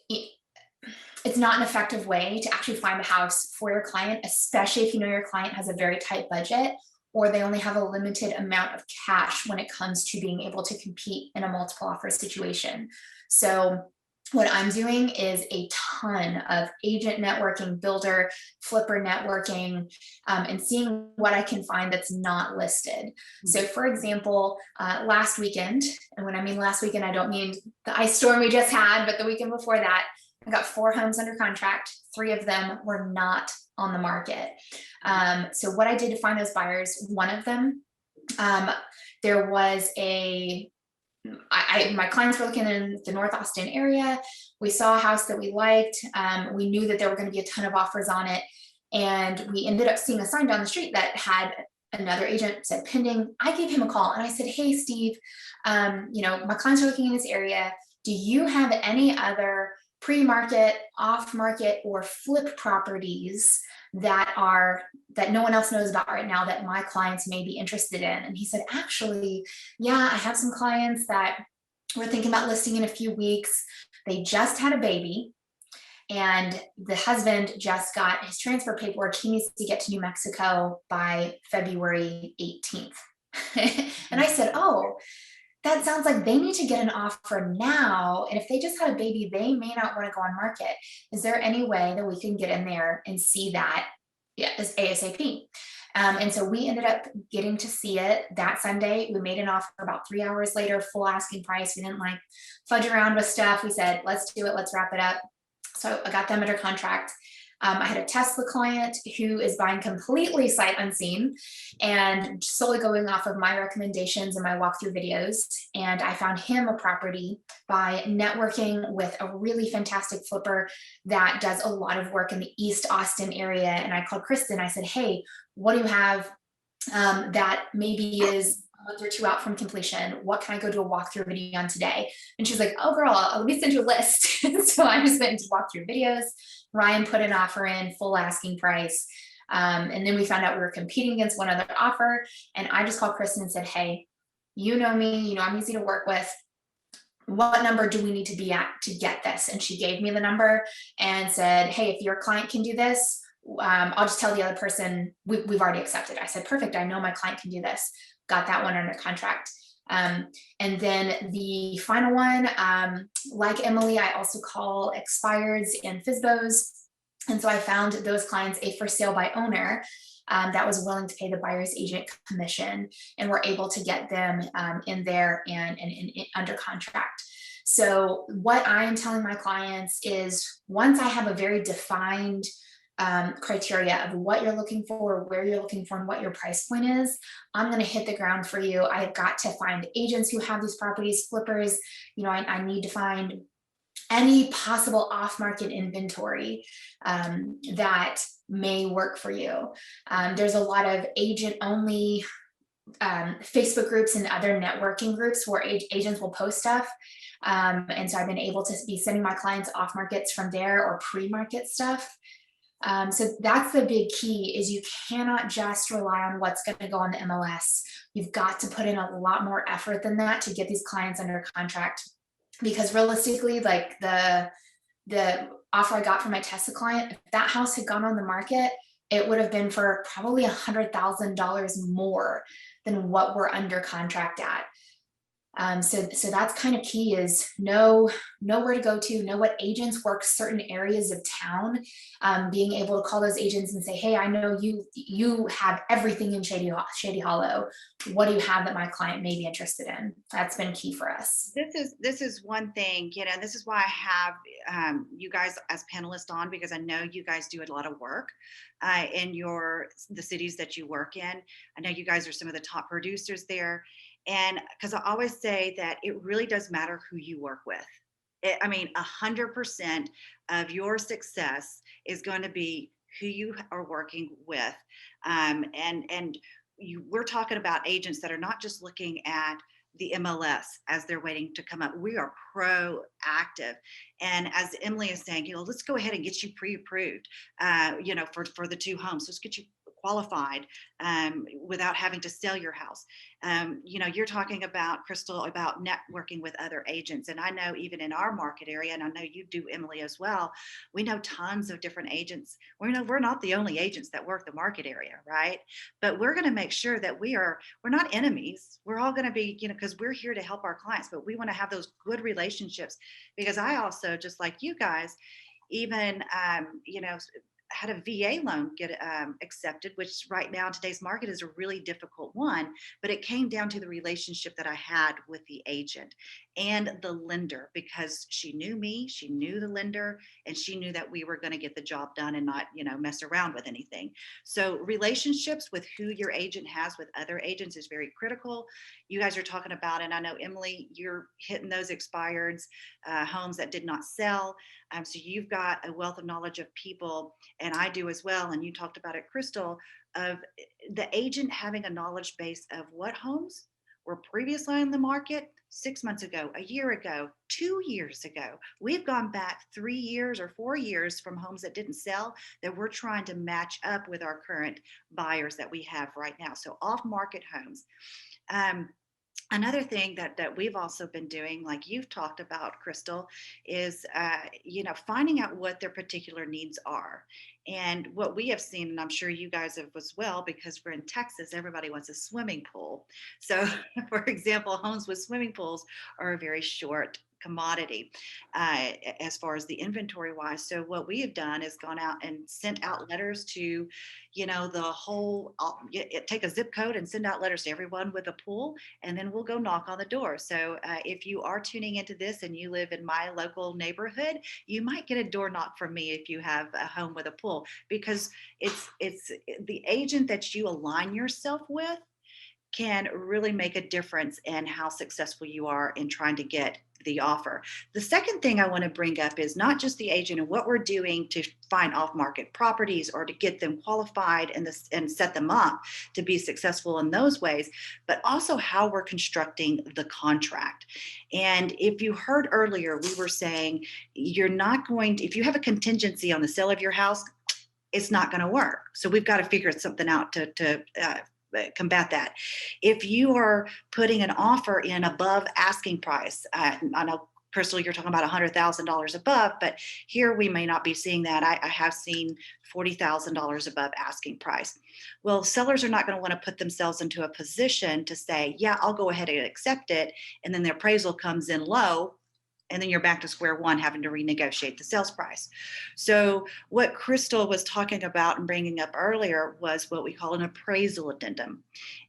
C: it's not an effective way to actually find a house for your client, especially if you know your client has a very tight budget, or they only have a limited amount of cash when it comes to being able to compete in a multiple offer situation. So what I'm doing is a ton of agent networking, builder, flipper networking, and seeing what I can find that's not listed. So for example, last weekend, and when I mean last weekend, I don't mean the ice storm we just had, but the weekend before that, I got 4 homes under contract. 3 of them were not on the market. So what I did to find those buyers, one of them, there was my clients were looking in the North Austin area. We saw a house that we liked. We knew that there were going to be a ton of offers on it. And we ended up seeing a sign down the street that had another agent said pending. I gave him a call and I said, hey, Steve, my clients are looking in this area. Do you have any other pre-market, off-market, or flip properties that no one else knows about right now that my clients may be interested in? And he said, actually, yeah, I have some clients that we're thinking about listing in a few weeks. They just had a baby, and the husband just got his transfer paperwork. He needs to get to New Mexico by February 18th. And I said, oh, that sounds like they need to get an offer now. And if they just had a baby, they may not want to go on market. Is there any way that we can get in there and see that as ASAP? And so we ended up getting to see it that Sunday. We made an offer about 3 hours later, full asking price. We didn't like fudge around with stuff. We said, let's do it, let's wrap it up. So I got them under contract. I had a Tesla client who is buying completely sight unseen and solely going off of my recommendations and my walkthrough videos. And I found him a property by networking with a really fantastic flipper that does a lot of work in the East Austin area. And I called Kristen. I said, hey, what do you have that maybe is a month or two out from completion? What can I go do a walkthrough video on today? And she's like, oh girl, let me send you a list. So I just went into walkthrough videos. Ryan put an offer in, full asking price. And then we found out we were competing against one other offer. And I just called Kristen and said, hey, you know me, you know I'm easy to work with. What number do we need to be at to get this? And she gave me the number and said, hey, if your client can do this, I'll just tell the other person we've already accepted. I said, perfect. I know my client can do this. Got that one under contract. And then the final one, like Emily, I also call expireds and FSBOs. And so I found those clients a for sale by owner that was willing to pay the buyer's agent commission, and we're able to get them in there and under contract. So what I am telling my clients is, once I have a very defined criteria of what you're looking for, where you're looking for, and what your price point is, I'm going to hit the ground for you. I've got to find agents who have these properties, flippers. I need to find any possible off-market inventory that may work for you. There's a lot of agent-only Facebook groups and other networking groups where agents will post stuff. And so I've been able to be sending my clients off-markets from there, or pre-market stuff. So that's the big key, is you cannot just rely on what's going to go on the MLS. You've got to put in a lot more effort than that to get these clients under contract. Because realistically, like the offer I got from my Tesla client, if that house had gone on the market, it would have been for probably $100,000 more than what we're under contract at. So that's kind of key, is know where to go to, know what agents work certain areas of town, being able to call those agents and say, hey, I know you have everything in Shady Hollow. What do you have that my client may be interested in? That's been key for us.
A: This is one thing, this is why I have you guys as panelists on, because I know you guys do a lot of work in the cities that you work in. I know you guys are some of the top producers there. And because I always say that it really does matter who you work with. 100% of your success is going to be who you are working with. We're talking about agents that are not just looking at the MLS as they're waiting to come up. We are proactive. And as Emily is saying, let's go ahead and get you pre-approved, for the 2 homes. Let's get you qualified without having to sell your house. You're talking about, Crystal, about networking with other agents. And I know even in our market area, and I know you do, Emily, as well, we know tons of different agents. We're not the only agents that work the market area, right? But we're going to make sure that we're not enemies. We're all going to be, because we're here to help our clients, but we want to have those good relationships, because I also, just like you guys, even, had a VA loan get accepted, which right now in today's market is a really difficult one, but it came down to the relationship that I had with the agent and the lender, because she knew me, she knew the lender, and she knew that we were going to get the job done and not, mess around with anything. So relationships with who your agent has with other agents is very critical. You guys are talking about, and I know, Emily, you're hitting those expireds, homes that did not sell. So you've got a wealth of knowledge of people, and I do as well. And you talked about it, Crystal, of the agent having a knowledge base of what homes were previously on the market 6 months ago, a year ago, 2 years ago. We've gone back 3 years or 4 years from homes that didn't sell that we're trying to match up with our current buyers that we have right now. So off-market homes. Another thing that we've also been doing, like you've talked about, Crystal, is finding out what their particular needs are. And what we have seen, and I'm sure you guys have as well, because we're in Texas, everybody wants a swimming pool. So, for example, homes with swimming pools are a very short commodity as far as the inventory wise. So what we have done is gone out and sent out letters to, the whole, take a zip code and send out letters to everyone with a pool, and then we'll go knock on the door. So if you are tuning into this and you live in my local neighborhood, you might get a door knock from me if you have a home with a pool, because it's the agent that you align yourself with can really make a difference in how successful you are in trying to get the offer. The second thing I want to bring up is not just the agent and what we're doing to find off-market properties or to get them qualified and set them up to be successful in those ways, but also how we're constructing the contract. And if you heard earlier, we were saying you're not going to, if you have a contingency on the sale of your house, it's not going to work. So we've got to figure something out to combat that. If you are putting an offer in above asking price, I know, Crystal, you're talking about $100,000 above, but here we may not be seeing that. I have seen $40,000 above asking price. Well, sellers are not going to want to put themselves into a position to say, yeah, I'll go ahead and accept it. And then the appraisal comes in low, and then you're back to square one, having to renegotiate the sales price. So what Crystal was talking about and bringing up earlier was what we call an appraisal addendum.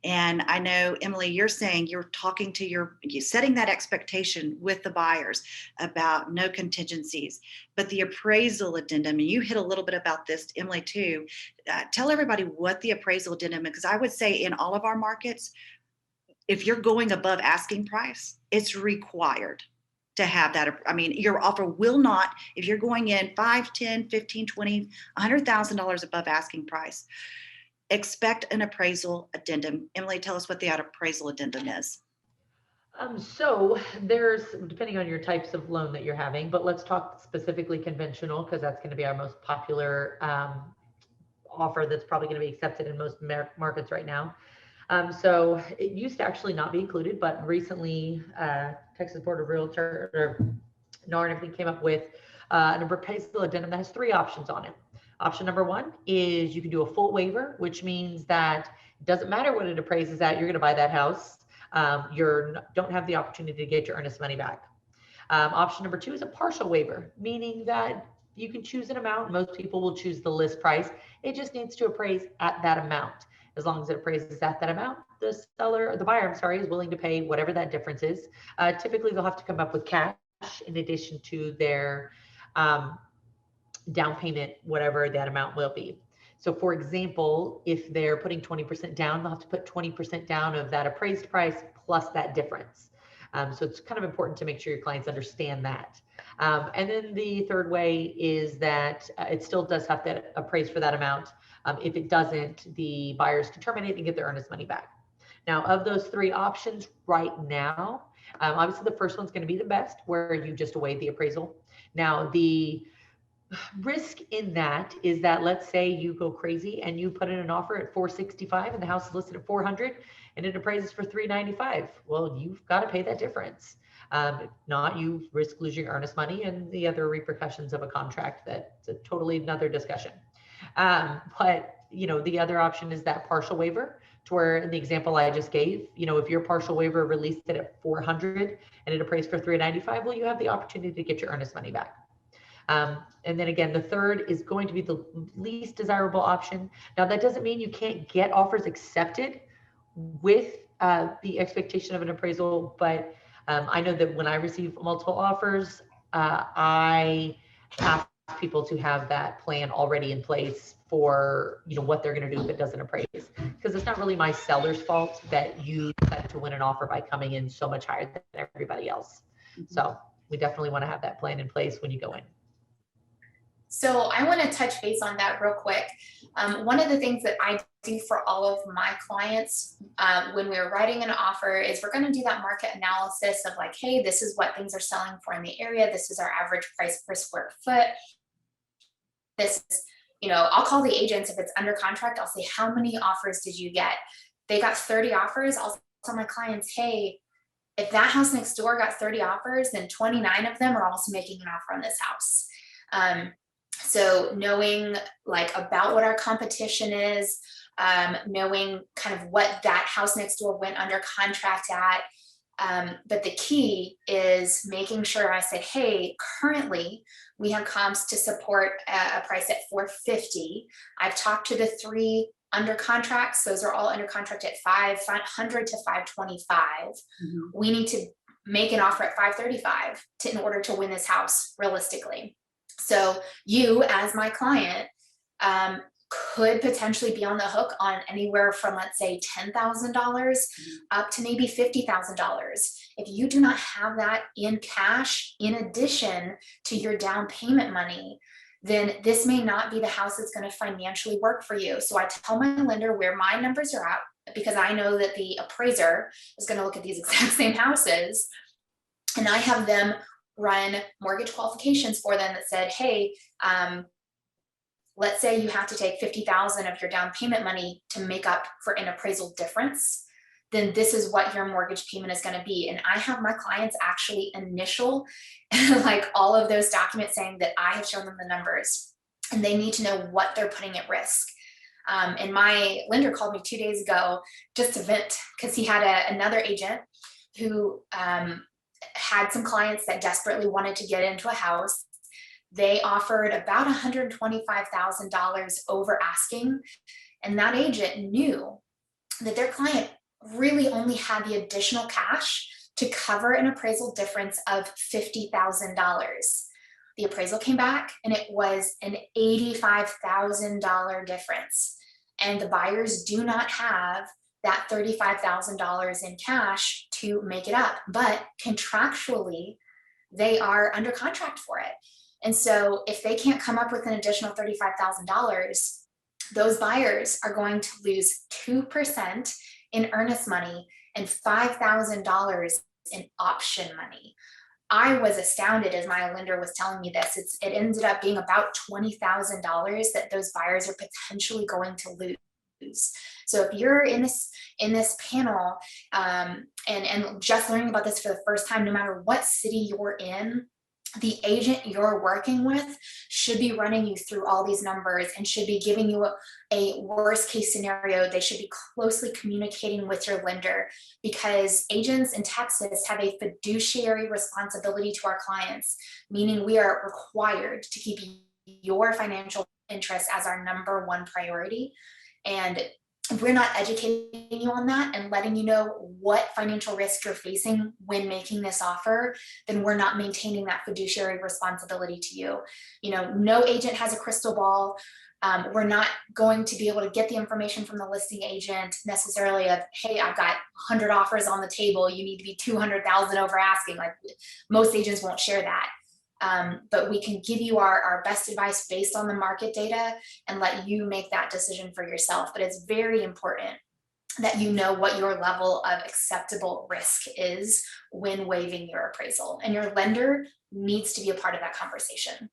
A: And I know, Emily, you're saying you're talking to you're setting that expectation with the buyers about no contingencies, but the appraisal addendum, and you hit a little bit about this, Emily, too. Tell everybody what the appraisal addendum is, because I would say in all of our markets, if you're going above asking price, it's required to have that. I mean, your offer will not, if you're going in 5, 10, 15, 20, $100,000 above asking price, expect an appraisal addendum. Emily, tell us what the appraisal addendum is.
B: So there's, depending on your types of loan that you're having, but let's talk specifically conventional, because that's going to be our most popular offer that's probably going to be accepted in most markets right now. So it used to actually not be included, but recently Texas Board of Realtors or NAR and everything came up with an appraisal addendum that has 3 options on it. Option number 1 is you can do a full waiver, which means that it doesn't matter what it appraises at, you're going to buy that house. You don't have the opportunity to get your earnest money back. Option number 2 is a partial waiver, meaning that you can choose an amount. Most people will choose the list price. It just needs to appraise at that amount. As long as it appraises at that amount, the buyer, is willing to pay whatever that difference is. Typically, they'll have to come up with cash in addition to their down payment, whatever that amount will be. So for example, if they're putting 20% down, they'll have to put 20% down of that appraised price plus that difference. So it's kind of important to make sure your clients understand that. And then the third way is that it still does have to appraise for that amount. If it doesn't, the buyers can terminate and get their earnest money back. Now, of those 3 options right now, obviously the first one's going to be the best, where you just await the appraisal. Now, the risk in that is that, let's say you go crazy and you put in an offer at $465 and the house is listed at $400 and it appraises for $395. Well, you've got to pay that difference. If not, you risk losing your earnest money and the other repercussions of a contract. That's a totally another discussion. But the other option is that partial waiver, to where in the example I just gave, if your partial waiver released it at $400 and it appraised for $395, well, you have the opportunity to get your earnest money back. And then again, the third is going to be the least desirable option. Now, that doesn't mean you can't get offers accepted with the expectation of an appraisal, but I know that when I receive multiple offers, I ask people to have that plan already in place for what they're going to do if it doesn't appraise, because it's not really my seller's fault that you decided to win an offer by coming in so much higher than everybody else. So we definitely want to have that plan in place when you go in.
C: So I want to touch base on that real quick. One of the things that I do for all of my clients when we're writing an offer is we're going to do that market analysis of like, hey, this is what things are selling for in the area. This is our average price per square foot. This is, I'll call the agents if it's under contract. I'll say, how many offers did you get? They got 30 offers. I'll tell my clients, hey, if that house next door got 30 offers, then 29 of them are also making an offer on this house. So knowing like about what our competition is, knowing kind of what that house next door went under contract at, But the key is making sure I said, hey, currently we have comps to support a price at 450. I've talked to the 3 under contracts. Those are all under contract at 500 to 525.
A: Mhm.
C: We need to make an offer at 535 in order to win this house realistically. So you, as my client, could potentially be on the hook on anywhere from, let's say, $10,000 up to maybe $50,000. If you do not have that in cash, in addition to your down payment money, then this may not be the house that's going to financially work for you. So I tell my lender where my numbers are at, because I know that the appraiser is going to look at these exact same houses, and I have them run mortgage qualifications for them that said, hey, let's say you have to take 50,000 of your down payment money to make up for an appraisal difference, then this is what your mortgage payment is going to be. And I have my clients actually initial like all of those documents saying that I have shown them the numbers, and they need to know what they're putting at risk. And my lender called me 2 days ago just to vent, because he had another agent who had some clients that desperately wanted to get into a house. They offered about $125,000 over asking. And that agent knew that their client really only had the additional cash to cover an appraisal difference of $50,000. The appraisal came back and it was an $85,000 difference. And the buyers do not have that $35,000 in cash to make it up, but contractually, they are under contract for it. And so if they can't come up with an additional $35,000, those buyers are going to lose 2% in earnest money and $5,000 in option money. I was astounded as my lender was telling me this. It ended up being about $20,000 that those buyers are potentially going to lose. So if you're in this panel and just learning about this for the first time, no matter what city you're in, the agent you're working with should be running you through all these numbers and should be giving you a worst case scenario. They should be closely communicating with your lender, because agents in Texas have a fiduciary responsibility to our clients, meaning we are required to keep your financial interests as our number one priority. And if we're not educating you on that and letting you know what financial risk you're facing when making this offer, then we're not maintaining that fiduciary responsibility to you. You know, no agent has a crystal ball. We're not going to be able to get the information from the listing agent necessarily of, hey, I've got 100 offers on the table, you need to be 200,000 over asking. Like, most agents won't share that. But we can give you our best advice based on the market data and let you make that decision for yourself. But it's very important that you know what your level of acceptable risk is when waiving your appraisal, and your lender needs to be a part of that conversation.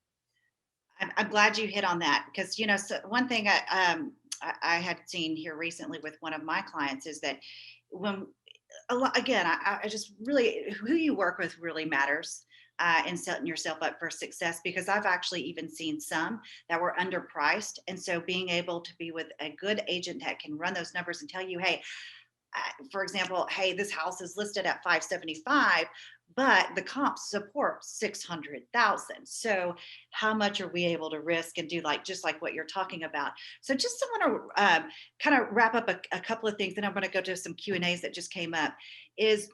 A: I'm glad you hit on that, because, you know, so one thing I had seen here recently with one of my clients is that when again, I just really, who you work with really matters in setting yourself up for success, because I've actually even seen some that were underpriced. And so being able to be with a good agent that can run those numbers and tell you, hey, for example, hey, this house is listed at 575, but the comps support 600,000. So how much are we able to risk and do, like, just like what you're talking about? So just to want to kind of wrap up a couple of things, then I'm going to go to some Q&As that just came up, is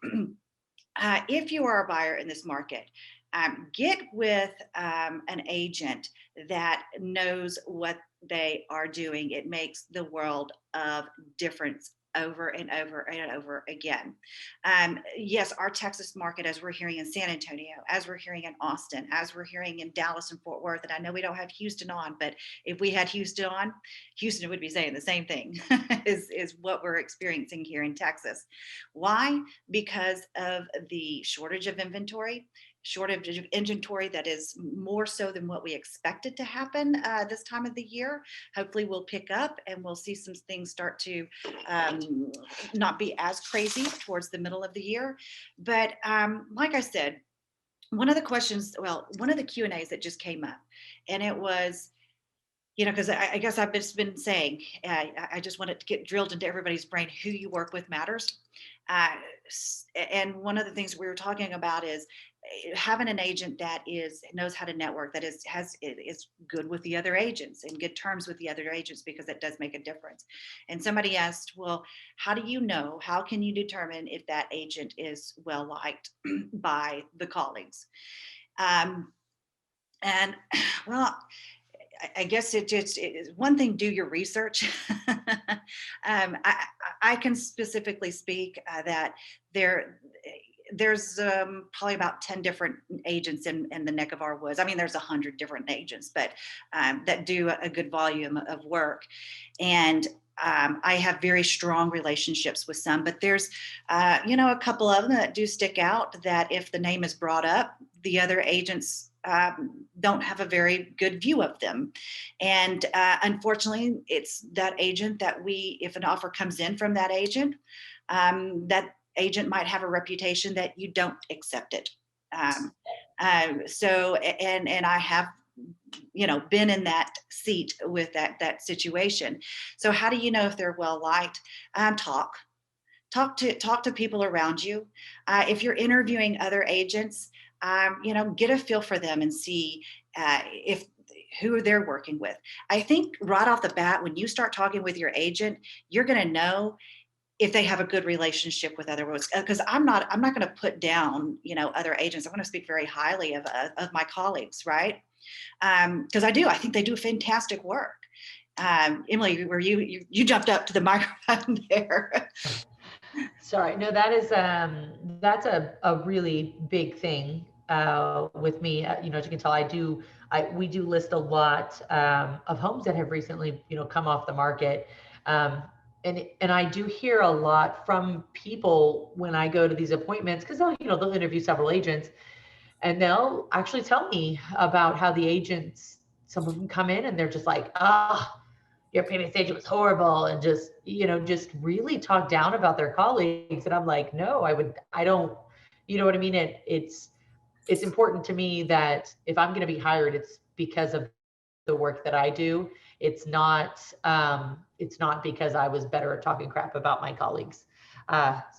A: if you are a buyer in this market, get with an agent that knows what they are doing. It makes the world of difference over and over and over again. Yes, our Texas market, as we're hearing in San Antonio, as we're hearing in Austin, as we're hearing in Dallas and Fort Worth, and I know we don't have Houston on, but if we had Houston on, Houston would be saying the same thing is what we're experiencing here in Texas. Why? Because of the shortage of inventory that is more so than what we expected to happen this time of the year. Hopefully we'll pick up and we'll see some things start to not be as crazy towards the middle of the year. But like I said, one of the Q&As that just came up, and it was, you know, because I guess I've just been saying, I just want it to get drilled into everybody's brain, who you work with matters. and one of the things we were talking about is having an agent that knows how to network, that is good with the other agents and good terms with the other agents, because it does make a difference. And somebody asked, well, how do you know, how can you determine if that agent is well liked by the colleagues? And well, I guess it is one thing, do your research. I can specifically speak that there's probably about 10 different agents in the neck of our woods. I mean, there's 100 different agents, but that do a good volume of work. And I have very strong relationships with some, but there's, a couple of them that do stick out, that if the name is brought up, the other agents don't have a very good view of them. And unfortunately, it's that agent that if an offer comes in from that agent might have a reputation that you don't accept it. So, and I have, been in that seat with that situation. So how do you know if they're well liked? Talk to people around you. If you're interviewing other agents, get a feel for them and see who they're working with. I think right off the bat, when you start talking with your agent, you're going to know if they have a good relationship with other ones. Because I'm not going to put down, other agents. I'm going to speak very highly of my colleagues, right? Because I think they do fantastic work. Emily, where you jumped up to the microphone there.
B: Sorry, no, that's a really big thing with me. As you can tell, we do list a lot of homes that have recently, come off the market. And I do hear a lot from people when I go to these appointments, because they'll interview several agents, and they'll actually tell me about how the agents, some of them come in and they're just like, your previous agent was horrible, and just really talk down about their colleagues. And I'm like, no, I don't, you know what I mean? It's important to me that if I'm going to be hired, it's because of the work that I do. It's not because I was better at talking crap about my colleagues.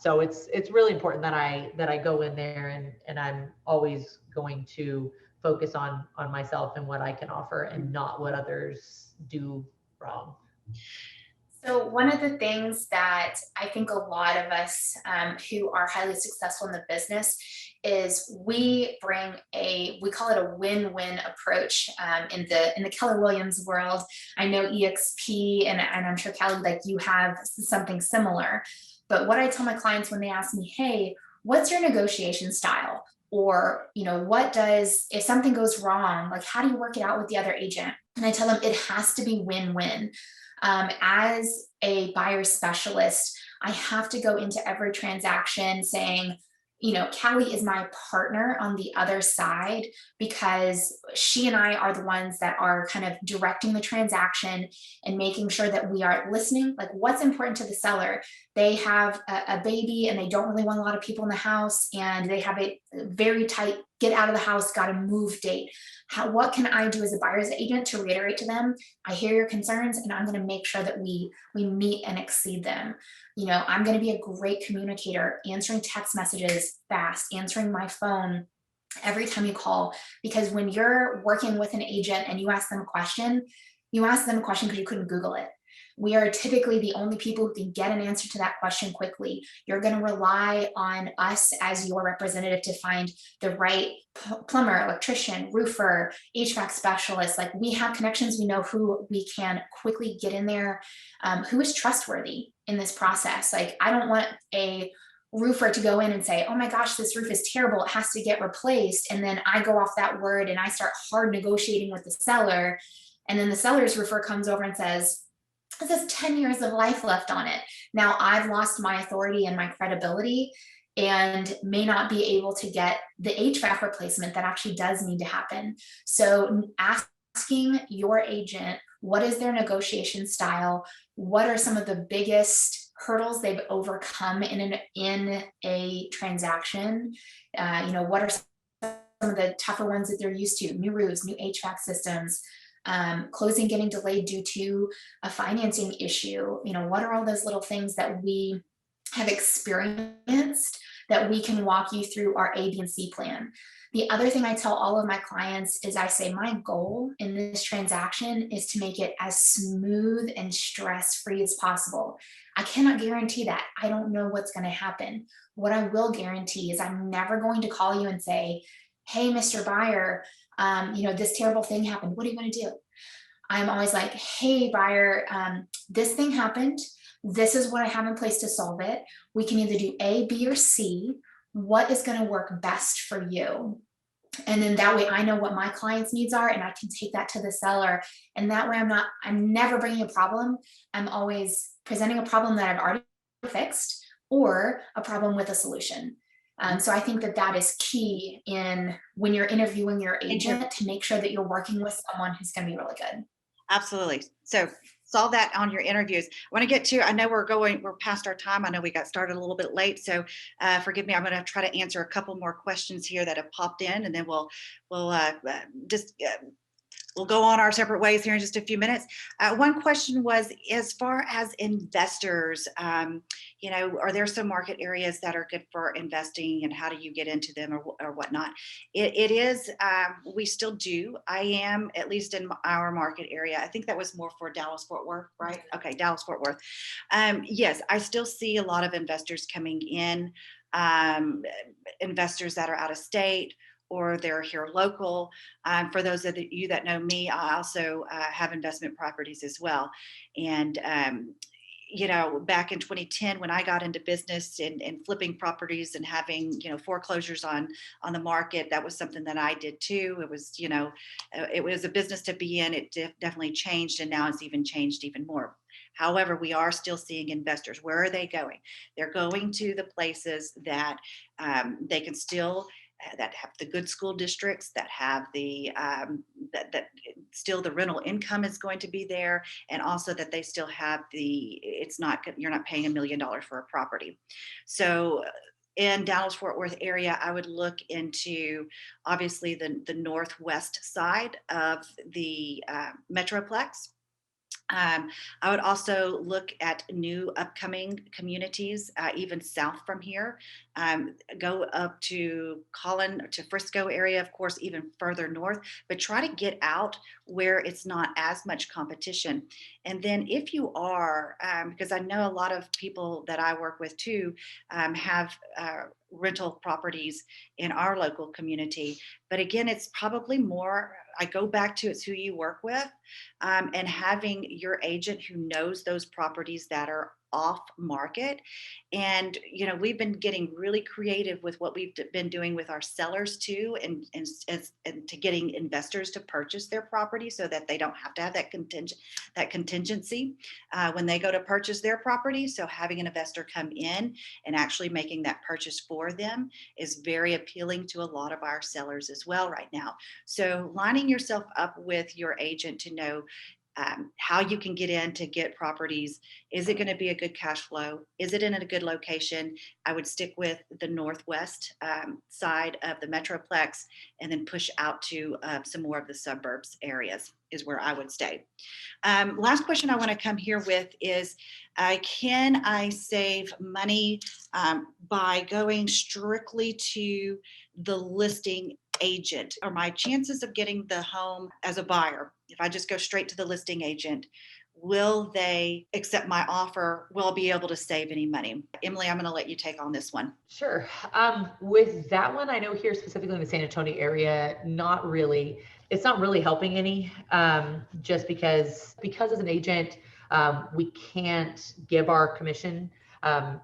B: So it's really important that I go in there and I'm always going to focus on myself and what I can offer, and not what others do wrong.
C: So one of the things that I think a lot of us who are highly successful in the business is we call it a win-win approach in the Keller Williams world. I know EXP and I'm sure Callie, like you have something similar. But what I tell my clients when they ask me, hey, what's your negotiation style? Or, if something goes wrong, like how do you work it out with the other agent? And I tell them it has to be win-win. As a buyer specialist, I have to go into every transaction saying, Callie is my partner on the other side, because she and I are the ones that are kind of directing the transaction and making sure that we are listening. Like, what's important to the seller? They have a baby and they don't really want a lot of people in the house, and they have a very tight get out of the house, got to move date. What can I do as a buyer's agent to reiterate to them? I hear your concerns, and I'm going to make sure that we meet and exceed them. I'm going to be a great communicator, answering text messages fast, answering my phone every time you call, because when you're working with an agent and you ask them a question because you couldn't Google it. We are typically the only people who can get an answer to that question quickly. You're going to rely on us as your representative to find the right plumber, electrician, roofer, HVAC specialist. Like, we have connections. We know who we can quickly get in there, who is trustworthy in this process. Like, I don't want a roofer to go in and say, oh my gosh, this roof is terrible, it has to get replaced. And then I go off that word and I start hard negotiating with the seller. And then the seller's roofer comes over and says, this has 10 years of life left on it. Now I've lost my authority and my credibility, and may not be able to get the HVAC replacement that actually does need to happen. So asking your agent, what is their negotiation style? What are some of the biggest hurdles they've overcome in a transaction? What are some of the tougher ones that they're used to? New roofs, new HVAC systems, closing getting delayed due to a financing issue. What are all those little things that we have experienced that we can walk you through our A, B, and C plan. The other thing I tell all of my clients is I say, my goal in this transaction is to make it as smooth and stress-free as possible. I cannot guarantee that. I don't know what's going to happen. What I will guarantee is I'm never going to call you and say, hey, Mr. Buyer, this terrible thing happened. What are you going to do? I'm always like, hey, buyer, this thing happened. This is what I have in place to solve it. We can either do A, B, or C. What is going to work best for you? And then that way I know what my client's needs are and I can take that to the seller. And that way I'm never bringing a problem. I'm always presenting a problem that I've already fixed or a problem with a solution. So I think that is key in when you're interviewing your agent to make sure that you're working with someone who's going to be really good.
A: Absolutely. So solve that on your interviews. I want to get to, I know we're past our time. I know we got started a little bit late. So forgive me. I'm going to try to answer a couple more questions here that have popped in, and then we'll go on our separate ways here in just a few minutes. One question was, as far as investors, are there some market areas that are good for investing, and how do you get into them or whatnot? It is, we still do. I am, at least in our market area. I think that was more for Dallas, Fort Worth, right? Okay, Dallas, Fort Worth. Yes, I still see a lot of investors coming in, investors that are out of state, or they're here local. For those of you that know me, I also have investment properties as well. And, back in 2010, when I got into business and flipping properties and having, foreclosures on the market, that was something that I did too. It was, it was a business to be in. It definitely changed, and now it's even changed even more. However, we are still seeing investors. Where are they going? They're going to the places that they can still, that have the good school districts, that have the that still the rental income is going to be there, and also that they still have you're not paying $1 million for a property. So in Dallas Fort Worth area, I would look into obviously the northwest side of the Metroplex. I would also look at new upcoming communities, even south from here. Go up to Frisco area, of course, even further north, but try to get out where it's not as much competition. And then if you are, because I know a lot of people that I work with too have rental properties in our local community. But again, it's probably more, I go back to it's who you work with, and having your agent who knows those properties that are off market. And we've been getting really creative with what we've been doing with our sellers too, and to getting investors to purchase their property so that they don't have to have that contingency when they go to purchase their property. So having an investor come in and actually making that purchase for them is very appealing to a lot of our sellers as well right now. So lining yourself up with your agent to know how you can get in to get properties. Is it going to be a good cash flow? Is it in a good location? I would stick with the northwest side of the Metroplex, and then push out to some more of the suburbs areas is where I would stay. Last question I want to come here with is, can I save money by going strictly to the listing agent? Are my chances of getting the home as a buyer, if I just go straight to the listing agent, will they accept my offer? Will I be able to save any money? Emily, I'm going to let you take on this one.
B: Sure. With that one, I know here specifically in the San Antonio area, not really. It's not really helping any, just because as an agent, we can't give our commission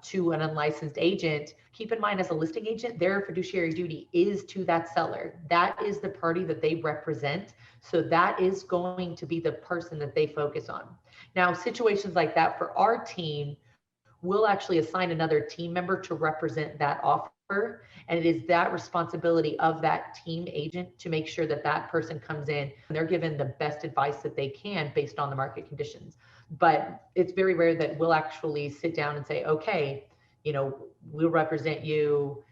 B: to an unlicensed agent. Keep in mind, as a listing agent, their fiduciary duty is to that seller. That is the party that they represent. So that is going to be the person that they focus on. Now, situations like that for our team, we'll actually assign another team member to represent that offer. And it is that responsibility of that team agent to make sure that that person comes in and they're given the best advice that they can based on the market conditions. But it's very rare that we'll actually sit down and say, okay, we'll represent you.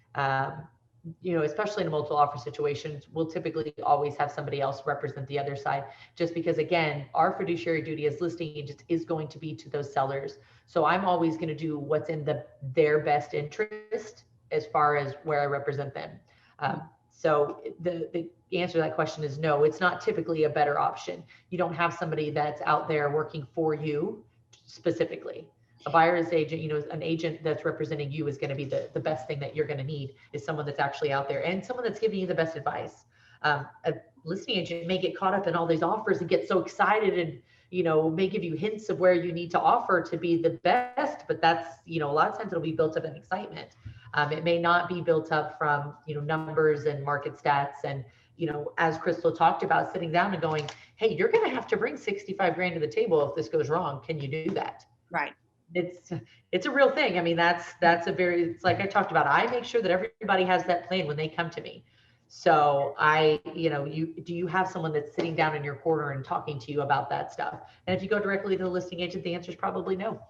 B: especially in a multiple offer situations, we'll typically always have somebody else represent the other side, just because, again, our fiduciary duty as listing agents is going to be to those sellers. So I'm always going to do what's in their best interest as far as where I represent them. So the answer to that question is no, it's not typically a better option. You don't have somebody that's out there working for you specifically. A buyer's agent, an agent that's representing you is going to be the best thing that you're going to need, is someone that's actually out there and someone that's giving you the best advice. A listing agent may get caught up in all these offers and get so excited and, may give you hints of where you need to offer to be the best, but that's, a lot of times it'll be built up in excitement. It may not be built up from, numbers and market stats. And, as Crystal talked about, sitting down and going, hey, you're going to have to bring 65 grand to the table if this goes wrong. Can you do that?
A: Right.
B: It's a real thing. I mean, it's like I talked about, I make sure that everybody has that plan when they come to me. So do you have someone that's sitting down in your corner and talking to you about that stuff? And if you go directly to the listing agent, the answer is probably no.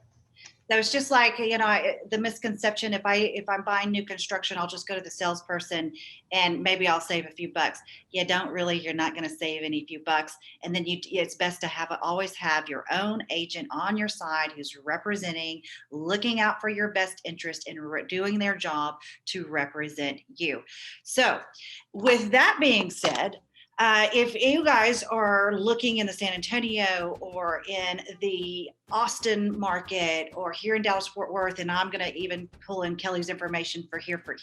A: That was just like, the misconception, if I'm buying new construction, I'll just go to the salesperson and maybe I'll save a few bucks. You're not going to save any few bucks. And then it's best to always have your own agent on your side who's representing, looking out for your best interest and doing their job to represent you. So with that being said, if you guys are looking in the San Antonio or in the Austin market or here in Dallas Fort Worth, and I'm going to even pull in Kelly's information for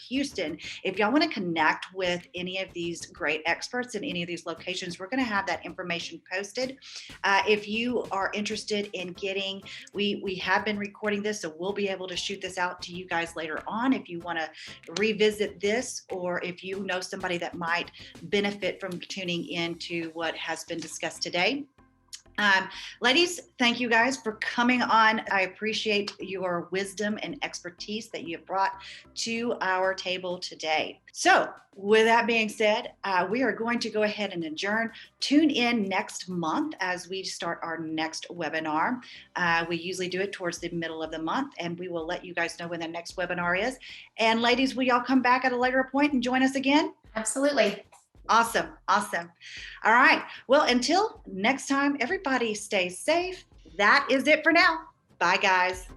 A: Houston, if y'all want to connect with any of these great experts in any of these locations, we're going to have that information posted. If you are interested in we have been recording this, so we'll be able to shoot this out to you guys later on if you want to revisit this, or if you know somebody that might benefit from tuning into what has been discussed today. Ladies, thank you guys for coming on. I appreciate your wisdom and expertise that you have brought to our table today. So with that being said, we are going to go ahead and adjourn. Tune in next month as we start our next webinar. We usually do it towards the middle of the month, and we will let you guys know when the next webinar is. And ladies, will y'all come back at a later point and join us again?
C: Absolutely.
A: Awesome. All right. Well, until next time, everybody stay safe. That is it for now. Bye, guys.